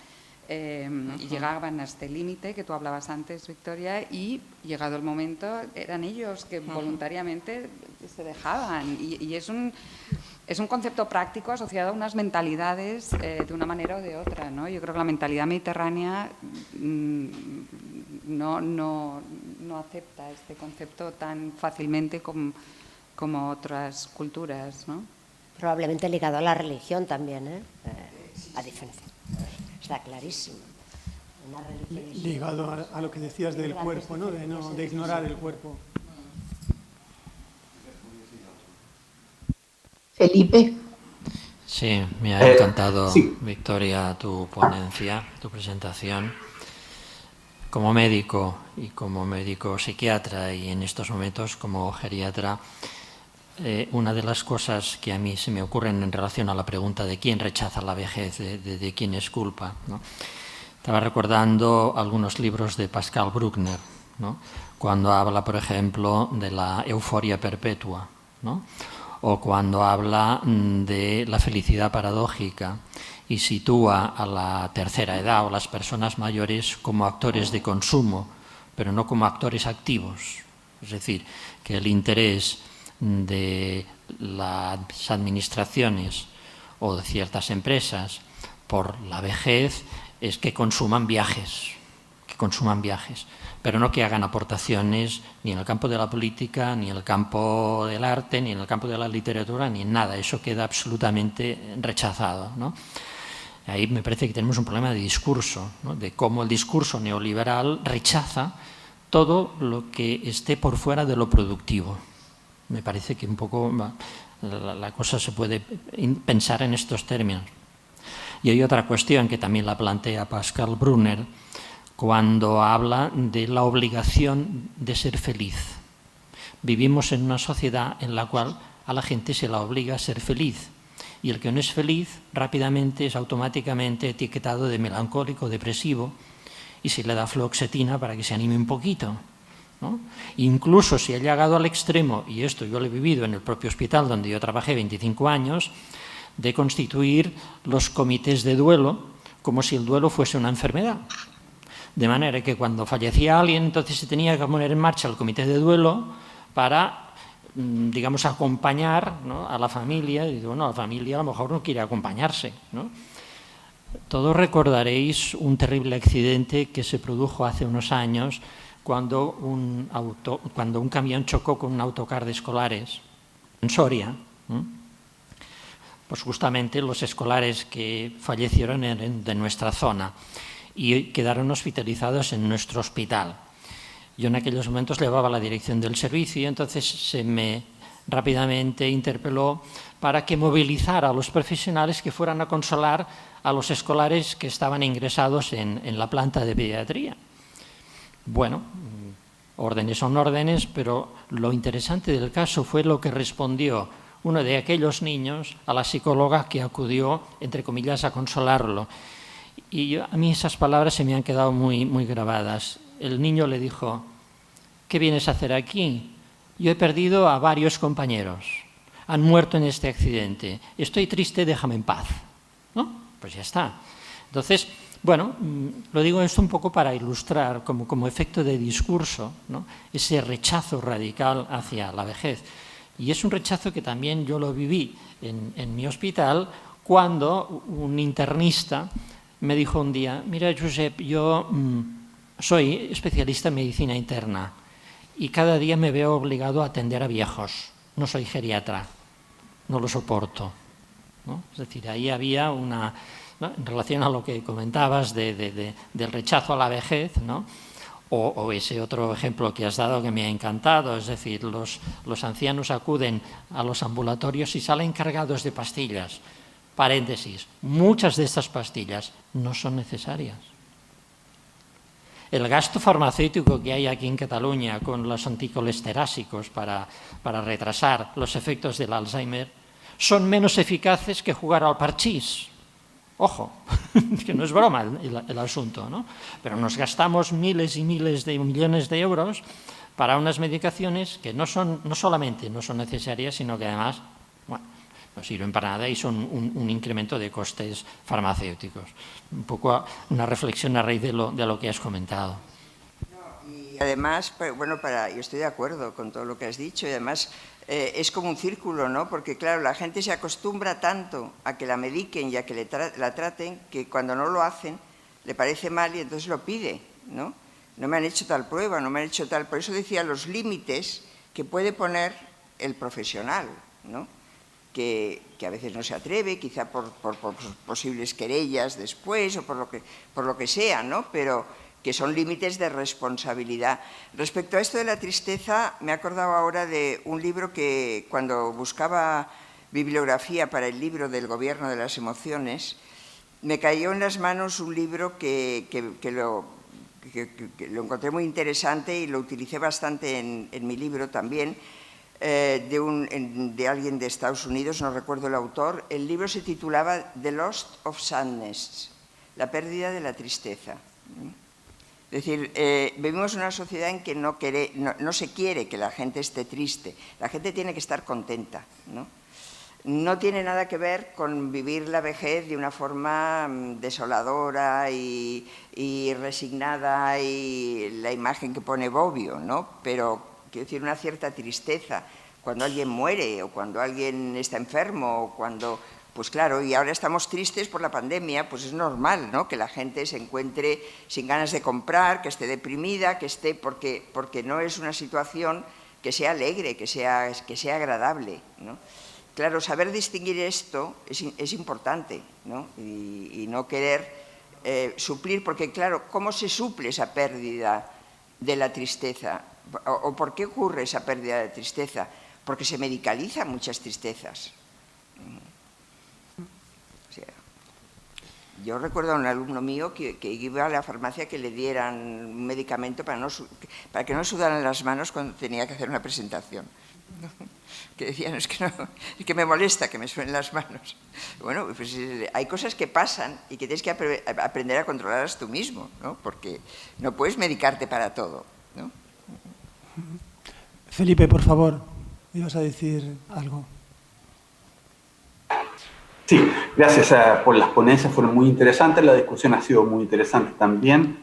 y llegaban a este límite que tú hablabas antes, Victoria, y llegado el momento eran ellos que voluntariamente se dejaban. Y es un concepto práctico asociado a unas mentalidades de una manera o de otra, ¿no? Yo creo que la mentalidad mediterránea no acepta este concepto tan fácilmente como otras culturas, ¿no? Probablemente ligado a la religión también, a diferencia. Está clarísimo. Una religión ligado a lo que decías del cuerpo, ¿no? De ignorar el cuerpo. Felipe. Sí, me ha encantado, sí. Victoria, tu ponencia, tu presentación. Como médico y como médico psiquiatra y en estos momentos como geriatra, una de las cosas que a mí se me ocurren en relación a la pregunta de quién rechaza la vejez, de quién es culpa, ¿no? Estaba recordando algunos libros de Pascal Bruckner, ¿no? Cuando habla, por ejemplo, de la euforia perpetua, ¿no? O cuando habla de la felicidad paradójica y sitúa a la tercera edad o las personas mayores como actores de consumo, pero no como actores activos. Es decir, que el interés de las administraciones o de ciertas empresas por la vejez es que consuman viajes, pero no que hagan aportaciones ni en el campo de la política, ni en el campo del arte, ni en el campo de la literatura, ni en nada. Eso queda absolutamente rechazado, ¿no? Ahí me parece que tenemos un problema de discurso, ¿no? De cómo el discurso neoliberal rechaza todo lo que esté por fuera de lo productivo. Me parece que un poco la cosa se puede pensar en estos términos. Y hay otra cuestión que también la plantea Pascal Bruckner cuando habla de la obligación de ser feliz. Vivimos en una sociedad en la cual a la gente se la obliga a ser feliz. Y el que no es feliz rápidamente es automáticamente etiquetado de melancólico, depresivo, y se le da fluoxetina para que se anime un poquito, ¿no? Incluso si ha llegado al extremo, y esto yo lo he vivido en el propio hospital donde yo trabajé 25 años, de constituir los comités de duelo como si el duelo fuese una enfermedad. De manera que cuando fallecía alguien, entonces se tenía que poner en marcha el comité de duelo para, digamos, acompañar, ¿no?, a la familia. Y bueno, la familia a lo mejor no quiere acompañarse, ¿no? Todos recordaréis un terrible accidente que se produjo hace unos años cuando un camión chocó con un autocar de escolares en Soria, ¿no? Pues justamente los escolares que fallecieron eran de nuestra zona y quedaron hospitalizados en nuestro hospital. Yo en aquellos momentos llevaba la dirección del servicio y entonces se me rápidamente interpeló para que movilizara a los profesionales que fueran a consolar a los escolares que estaban ingresados en la planta de pediatría. Bueno, órdenes son órdenes, pero lo interesante del caso fue lo que respondió uno de aquellos niños a la psicóloga que acudió, entre comillas, a consolarlo. Y a mí esas palabras se me han quedado muy, muy grabadas. El niño le dijo: ¿qué vienes a hacer aquí? Yo he perdido a varios compañeros. Han muerto en este accidente. Estoy triste, déjame en paz. ¿No? Pues ya está. Entonces, bueno, lo digo esto un poco para ilustrar como efecto de discurso, ¿no?, ese rechazo radical hacia la vejez. Y es un rechazo que también yo lo viví en mi hospital cuando un internista me dijo un día: mira, Josep, yo soy especialista en medicina interna y cada día me veo obligado a atender a viejos. No soy geriatra, no lo soporto, ¿no? Es decir, ahí había una, ¿no?, en relación a lo que comentabas del rechazo a la vejez, ¿no?, o ese otro ejemplo que has dado que me ha encantado, es decir, los ancianos acuden a los ambulatorios y salen cargados de pastillas. Paréntesis, muchas de estas pastillas no son necesarias. El gasto farmacéutico que hay aquí en Cataluña con los anticolesterásicos para retrasar los efectos del Alzheimer son menos eficaces que jugar al parchís. Ojo, que no es broma el asunto, ¿no? Pero nos gastamos miles y miles de millones de euros para unas medicaciones que no solamente no son necesarias, sino que además, bueno, no sirven para nada y son un incremento de costes farmacéuticos. Un poco una reflexión a raíz de lo que has comentado. Y además, bueno, yo estoy de acuerdo con todo lo que has dicho y además es como un círculo, ¿no? Porque claro, la gente se acostumbra tanto a que la mediquen y a que la traten que cuando no lo hacen le parece mal y entonces lo pide, ¿no? No me han hecho tal prueba, no me han hecho tal... Por eso decía los límites que puede poner el profesional, ¿no? Que a veces no se atreve, quizá por posibles querellas después o por lo que sea, ¿no? Pero que son límites de responsabilidad. Respecto a esto de la tristeza, me he acordado ahora de un libro que cuando buscaba bibliografía para el libro del Gobierno de las Emociones, me cayó en las manos un libro que lo encontré muy interesante y lo utilicé bastante en mi libro también, de alguien de Estados Unidos, no recuerdo el autor. El libro se titulaba The Loss of Sadness, la pérdida de la tristeza. Es decir, vivimos en una sociedad en que no se quiere que la gente esté triste, la gente tiene que estar contenta, ¿no? No tiene nada que ver con vivir la vejez de una forma desoladora y resignada y la imagen que pone Bobbio, ¿no? Pero quiero decir, una cierta tristeza cuando alguien muere o cuando alguien está enfermo o cuando... Pues claro, y ahora estamos tristes por la pandemia, pues es normal, ¿no? Que la gente se encuentre sin ganas de comprar, que esté deprimida, que esté... Porque no es una situación que sea alegre, que sea agradable, ¿no? Claro, saber distinguir esto es importante, ¿no? Y no querer suplir, porque claro, ¿cómo se suple esa pérdida de la tristeza? ¿O por qué ocurre esa pérdida de tristeza? Porque se medicalizan muchas tristezas. O sea, yo recuerdo a un alumno mío que iba a la farmacia que le dieran un medicamento para que no sudaran las manos cuando tenía que hacer una presentación. Que decían, es que me molesta que me suenen las manos. Bueno, pues hay cosas que pasan y que tienes que aprender a controlarlas tú mismo, ¿no? Porque no puedes medicarte para todo, ¿no? Felipe, por favor, ibas a decir algo. Sí, gracias por las ponencias, fueron muy interesantes, la discusión ha sido muy interesante también.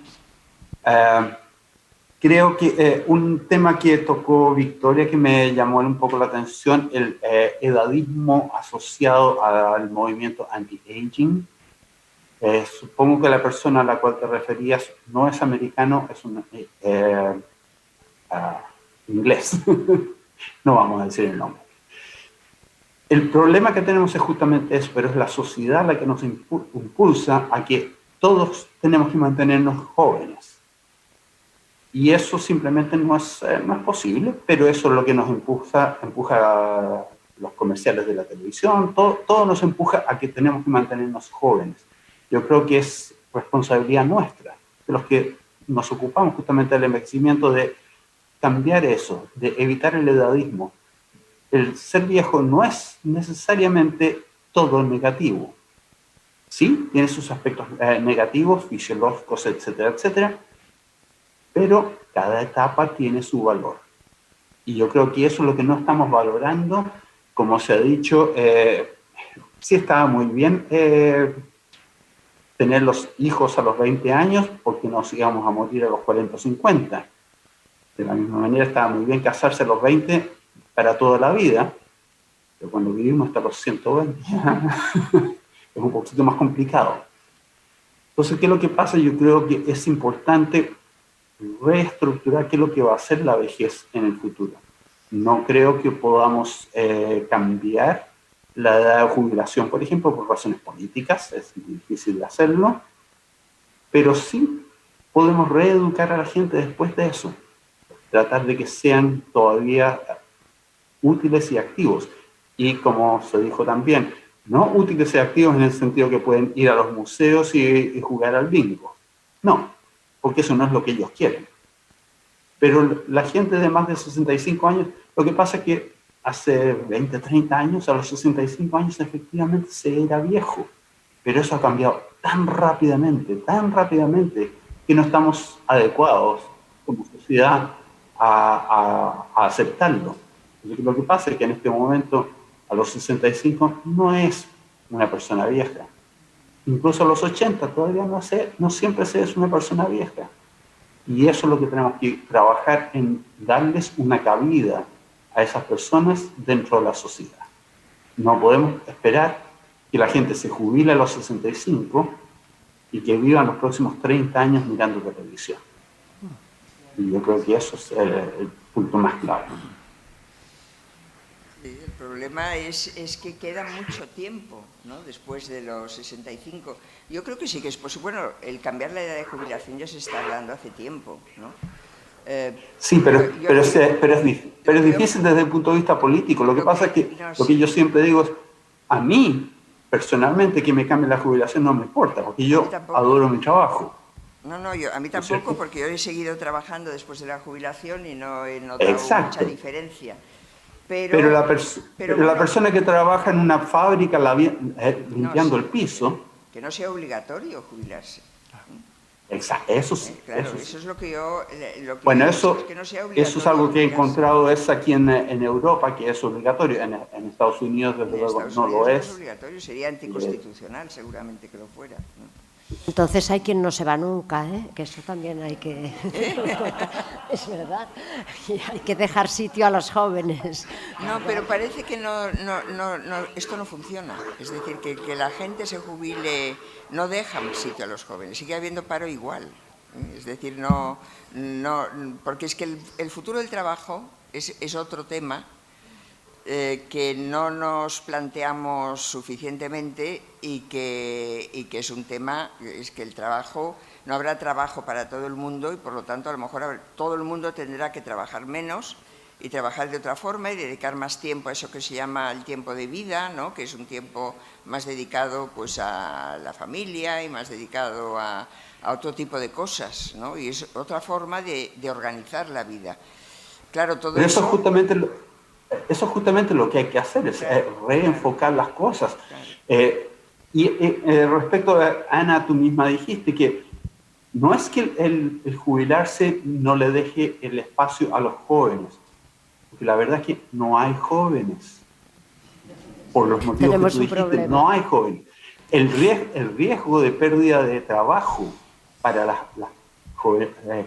Creo que un tema que tocó Victoria que me llamó un poco la atención, el edadismo asociado al movimiento anti-aging. Supongo que la persona a la cual te referías no es americano, es un inglés. No vamos a decir el nombre. El problema que tenemos es justamente eso, pero es la sociedad la que nos impulsa a que todos tenemos que mantenernos jóvenes. Y eso simplemente no es posible, pero eso es lo que nos empuja a los comerciales de la televisión, todo nos empuja a que tenemos que mantenernos jóvenes. Yo creo que es responsabilidad nuestra, de los que nos ocupamos justamente del envejecimiento, de cambiar eso, de evitar el edadismo. El ser viejo no es necesariamente todo negativo. Sí, tiene sus aspectos negativos, fisiológicos, etcétera, etcétera, pero cada etapa tiene su valor. Y yo creo que eso es lo que no estamos valorando. Como se ha dicho, sí estaba muy bien tener los hijos a los 20 años porque nos íbamos a morir a los 40 o 50. De la misma manera estaba muy bien casarse a los 20 para toda la vida, pero cuando vivimos hasta los 120 es un poquito más complicado. Entonces, ¿qué es lo que pasa? Yo creo que es importante reestructurar qué es lo que va a ser la vejez en el futuro. No creo que podamos cambiar la edad de jubilación, por ejemplo, por razones políticas, es difícil de hacerlo, pero sí podemos reeducar a la gente después de eso, tratar de que sean todavía útiles y activos. Y como se dijo también, no útiles y activos en el sentido que pueden ir a los museos y jugar al bingo. No, porque eso no es lo que ellos quieren. Pero la gente de más de 65 años, lo que pasa es que hace 20, 30 años, a los 65 años efectivamente se era viejo. Pero eso ha cambiado tan rápidamente, que no estamos adecuados como sociedad a aceptarlo. Lo que pasa es que en este momento a los 65 no es una persona vieja. Incluso a los 80 todavía no siempre se es una persona vieja. Y eso es lo que tenemos que trabajar en darles una cabida a esas personas dentro de la sociedad. No podemos esperar que la gente se jubile a los 65 y que vivan los próximos 30 años mirando televisión. Y yo creo que eso es el punto más clave. Sí, el problema es que queda mucho tiempo, ¿no?, después de los 65. Yo creo que sí que es posible. Bueno, el cambiar la edad de jubilación ya se está hablando hace tiempo, ¿no? Sí, pero es difícil desde el punto de vista político. Lo que pasa es que lo que yo siempre digo es, a mí, personalmente, que me cambie la jubilación no me importa, porque yo adoro mi trabajo. No, a mí tampoco, porque yo he seguido trabajando después de la jubilación y no he notado mucha diferencia. Pero la persona que trabaja en una fábrica limpiando el piso... Que no sea obligatorio jubilarse. Exacto, eso sí. Claro, eso es lo que yo... Bueno, eso es algo que he encontrado aquí en Europa, que es obligatorio. En Estados Unidos, desde luego, no lo es. No es obligatorio, sería anticonstitucional, seguramente que lo fuera, ¿no? Entonces hay quien no se va nunca, ¿eh? Que eso también hay que... Es verdad, y hay que dejar sitio a los jóvenes. No, pero parece que esto no funciona. Es decir, que la gente se jubile, no deja sitio a los jóvenes, sigue habiendo paro igual. Es decir, porque es que el futuro del trabajo es otro tema que no nos planteamos suficientemente y que es un tema, es que el trabajo, no habrá trabajo para todo el mundo y por lo tanto a lo mejor todo el mundo tendrá que trabajar menos y trabajar de otra forma y dedicar más tiempo a eso que se llama el tiempo de vida, ¿no?, que es un tiempo más dedicado pues a la familia y más dedicado a otro tipo de cosas, ¿no? Y es otra forma de organizar la vida. Claro, todo eso... Eso es justamente lo que hay que hacer, es reenfocar las cosas. Respecto a Ana, tú misma dijiste que no es que el jubilarse no le deje el espacio a los jóvenes, porque la verdad es que no hay jóvenes. Por los motivos que tú dijiste, no hay jóvenes. El riesgo de pérdida de trabajo para las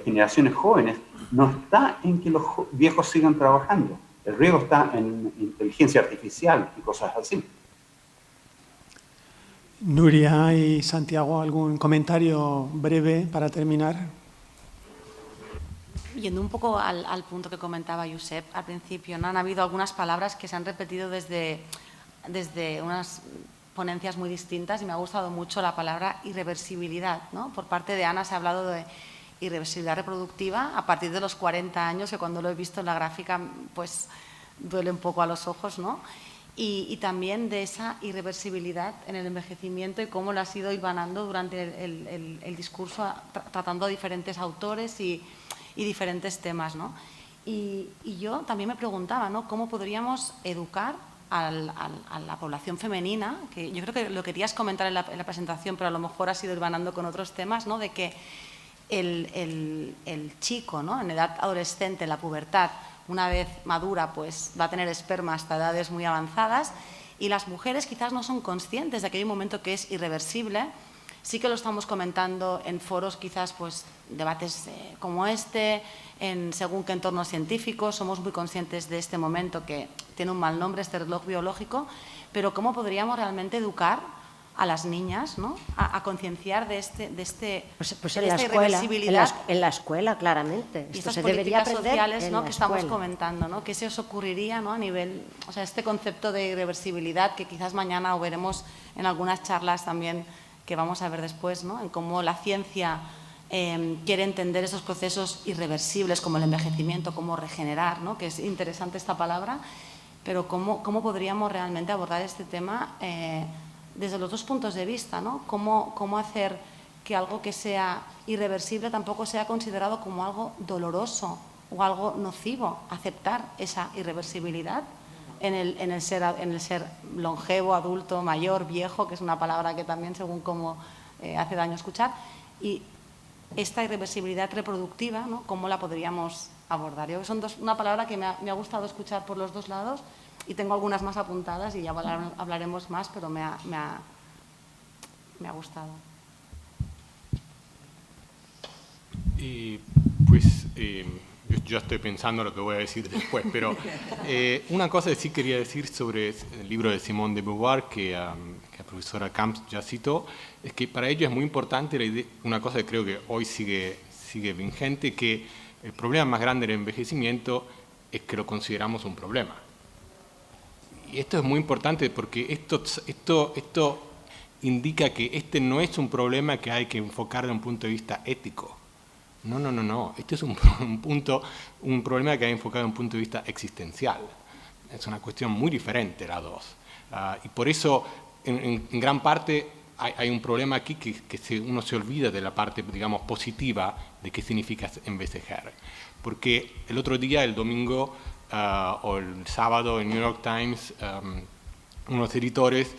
generaciones jóvenes no está en que los viejos sigan trabajando. El riesgo está en inteligencia artificial y cosas así. Nuria y Santiago, ¿algún comentario breve para terminar? Yendo un poco al punto que comentaba Josep al principio, ¿no? Han habido algunas palabras que se han repetido desde unas ponencias muy distintas y me ha gustado mucho la palabra irreversibilidad, ¿no? Por parte de Ana se ha hablado de irreversibilidad reproductiva a partir de los 40 años, que cuando lo he visto en la gráfica pues duele un poco a los ojos, ¿no? Y también de esa irreversibilidad en el envejecimiento y cómo lo has ido hilvanando durante el discurso, tratando a diferentes autores y diferentes temas, ¿no? Y yo también me preguntaba, ¿no?, cómo podríamos educar a la población femenina, que yo creo que lo querías comentar en la presentación, pero a lo mejor has ido hilvanando con otros temas, ¿no?, de que el chico, ¿no?, en edad adolescente, en la pubertad, una vez madura, pues va a tener esperma hasta edades muy avanzadas y las mujeres quizás no son conscientes de que hay un momento que es irreversible. Sí que lo estamos comentando en foros, quizás pues debates como este, según qué entornos científicos, somos muy conscientes de este momento que tiene un mal nombre, este reloj biológico, pero ¿cómo podríamos realmente educar a las niñas, ¿no?, a concienciar de pues en la escuela, en la escuela, claramente. Y estas políticas sociales, ¿no?, que estamos comentando, ¿no?, ¿qué se os ocurriría, ¿no?, a nivel, o sea, este concepto de irreversibilidad que quizás mañana o veremos en algunas charlas también que vamos a ver después, ¿no?, en cómo la ciencia quiere entender esos procesos irreversibles como el envejecimiento, cómo regenerar, ¿no?, que es interesante esta palabra, pero cómo podríamos realmente abordar este tema desde los dos puntos de vista, ¿no? Cómo hacer que algo que sea irreversible tampoco sea considerado como algo doloroso o algo nocivo, aceptar esa irreversibilidad en el ser longevo, adulto, mayor, viejo, que es una palabra que también según cómo hace daño escuchar, y esta irreversibilidad reproductiva, ¿no?, ¿cómo la podríamos abordar? Yo creo que son una palabra que me ha gustado escuchar por los dos lados Y tengo algunas más apuntadas y ya hablaremos más, pero me ha gustado. Yo estoy pensando lo que voy a decir después, pero una cosa que sí quería decir sobre el libro de Simone de Beauvoir, que la profesora Camps ya citó, es que para ello es muy importante una cosa que creo que hoy sigue vigente, que el problema más grande del envejecimiento es que lo consideramos un problema. Y esto es muy importante porque esto indica que este no es un problema que hay que enfocar desde un punto de vista ético. No. Este es un problema que hay enfocado desde un punto de vista existencial. Es una cuestión muy diferente las dos. Y por eso, en gran parte, hay un problema aquí que uno se olvida de la parte, digamos, positiva de qué significa envejecer. Porque el otro día, el domingo o el sábado, en New York Times, unos editores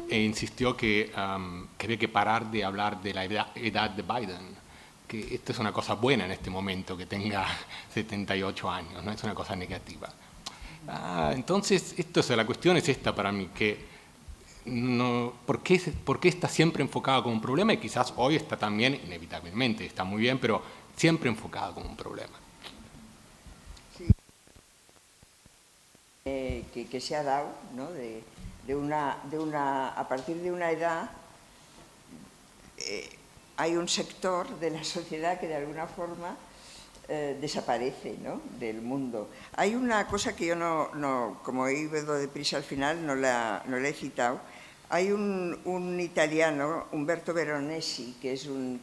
insistió que había que parar de hablar de la edad de Biden, que esto es una cosa buena en este momento, que tenga 78 años, no es una cosa negativa. Entonces, la cuestión es esta para mí, que ¿por qué está siempre enfocado como un problema? Y quizás hoy está también, inevitablemente, está muy bien, pero siempre enfocado como un problema. Sí. Que se ha dado, ¿no? A partir de una edad, hay un sector de la sociedad que de alguna forma desaparece, ¿no?, del mundo. Hay una cosa que yo como he ido deprisa al final, no la he citado. Hay un italiano, Umberto Veronesi, que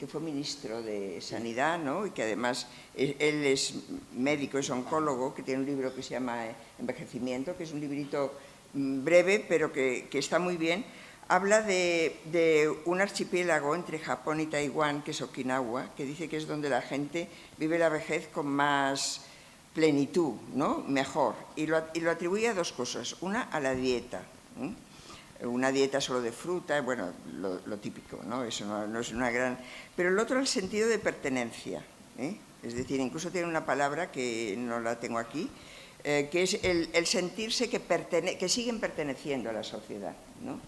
fue ministro de Sanidad, ¿no?, y que además él es médico, es oncólogo, que tiene un libro que se llama Envejecimiento, que es un librito breve, pero que está muy bien. Habla de un archipiélago entre Japón y Taiwán, que es Okinawa, que dice que es donde la gente vive la vejez con más plenitud, ¿no?, mejor. Y lo atribuye a dos cosas. Una, a la dieta. Una dieta solo de fruta, bueno, lo típico, ¿no? Eso no es una gran... Pero el otro, el sentido de pertenencia. Es decir, incluso tiene una palabra que no la tengo aquí, que es el sentirse que siguen perteneciendo a la sociedad, ¿no?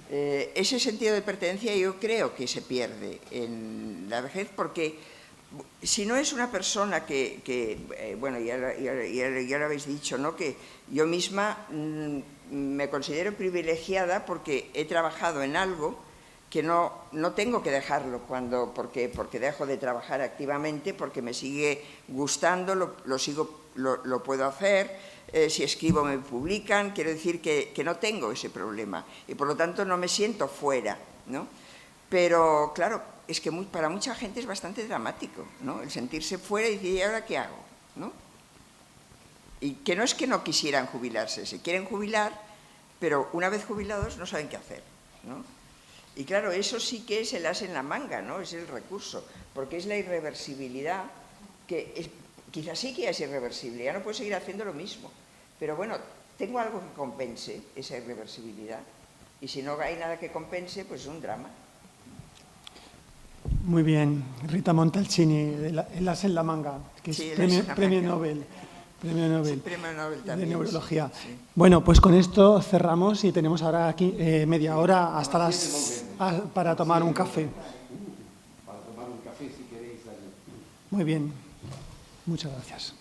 Ese sentido de pertenencia yo creo que se pierde en la vejez, porque si no es una persona bueno, ya lo habéis dicho, ¿no?, que yo misma me considero privilegiada porque he trabajado en algo que no tengo que dejarlo porque dejo de trabajar activamente, porque me sigue gustando, lo puedo hacer. Si escribo me publican, quiero decir que no tengo ese problema y por lo tanto no me siento fuera, ¿no? Pero claro, es que para mucha gente es bastante dramático, ¿no?, el sentirse fuera y decir, ¿y ahora qué hago?, ¿no? Y que no es que no quisieran jubilarse, se quieren jubilar, pero una vez jubilados no saben qué hacer, ¿no? Y claro, eso sí que es el as en la manga, ¿no?, es el recurso, porque es la irreversibilidad que quizás sí que es irreversible, ya no puedo seguir haciendo lo mismo, pero bueno, tengo algo que compense esa irreversibilidad, y si no hay nada que compense, pues es un drama. Muy bien, Rita Montalcini, el as en la manga, que es premio Nobel. Premio Nobel, de Neurología. Sí. Bueno, pues con esto cerramos y tenemos ahora aquí media hora para tomar un café. Para tomar un café, si queréis. Muy bien, muchas gracias.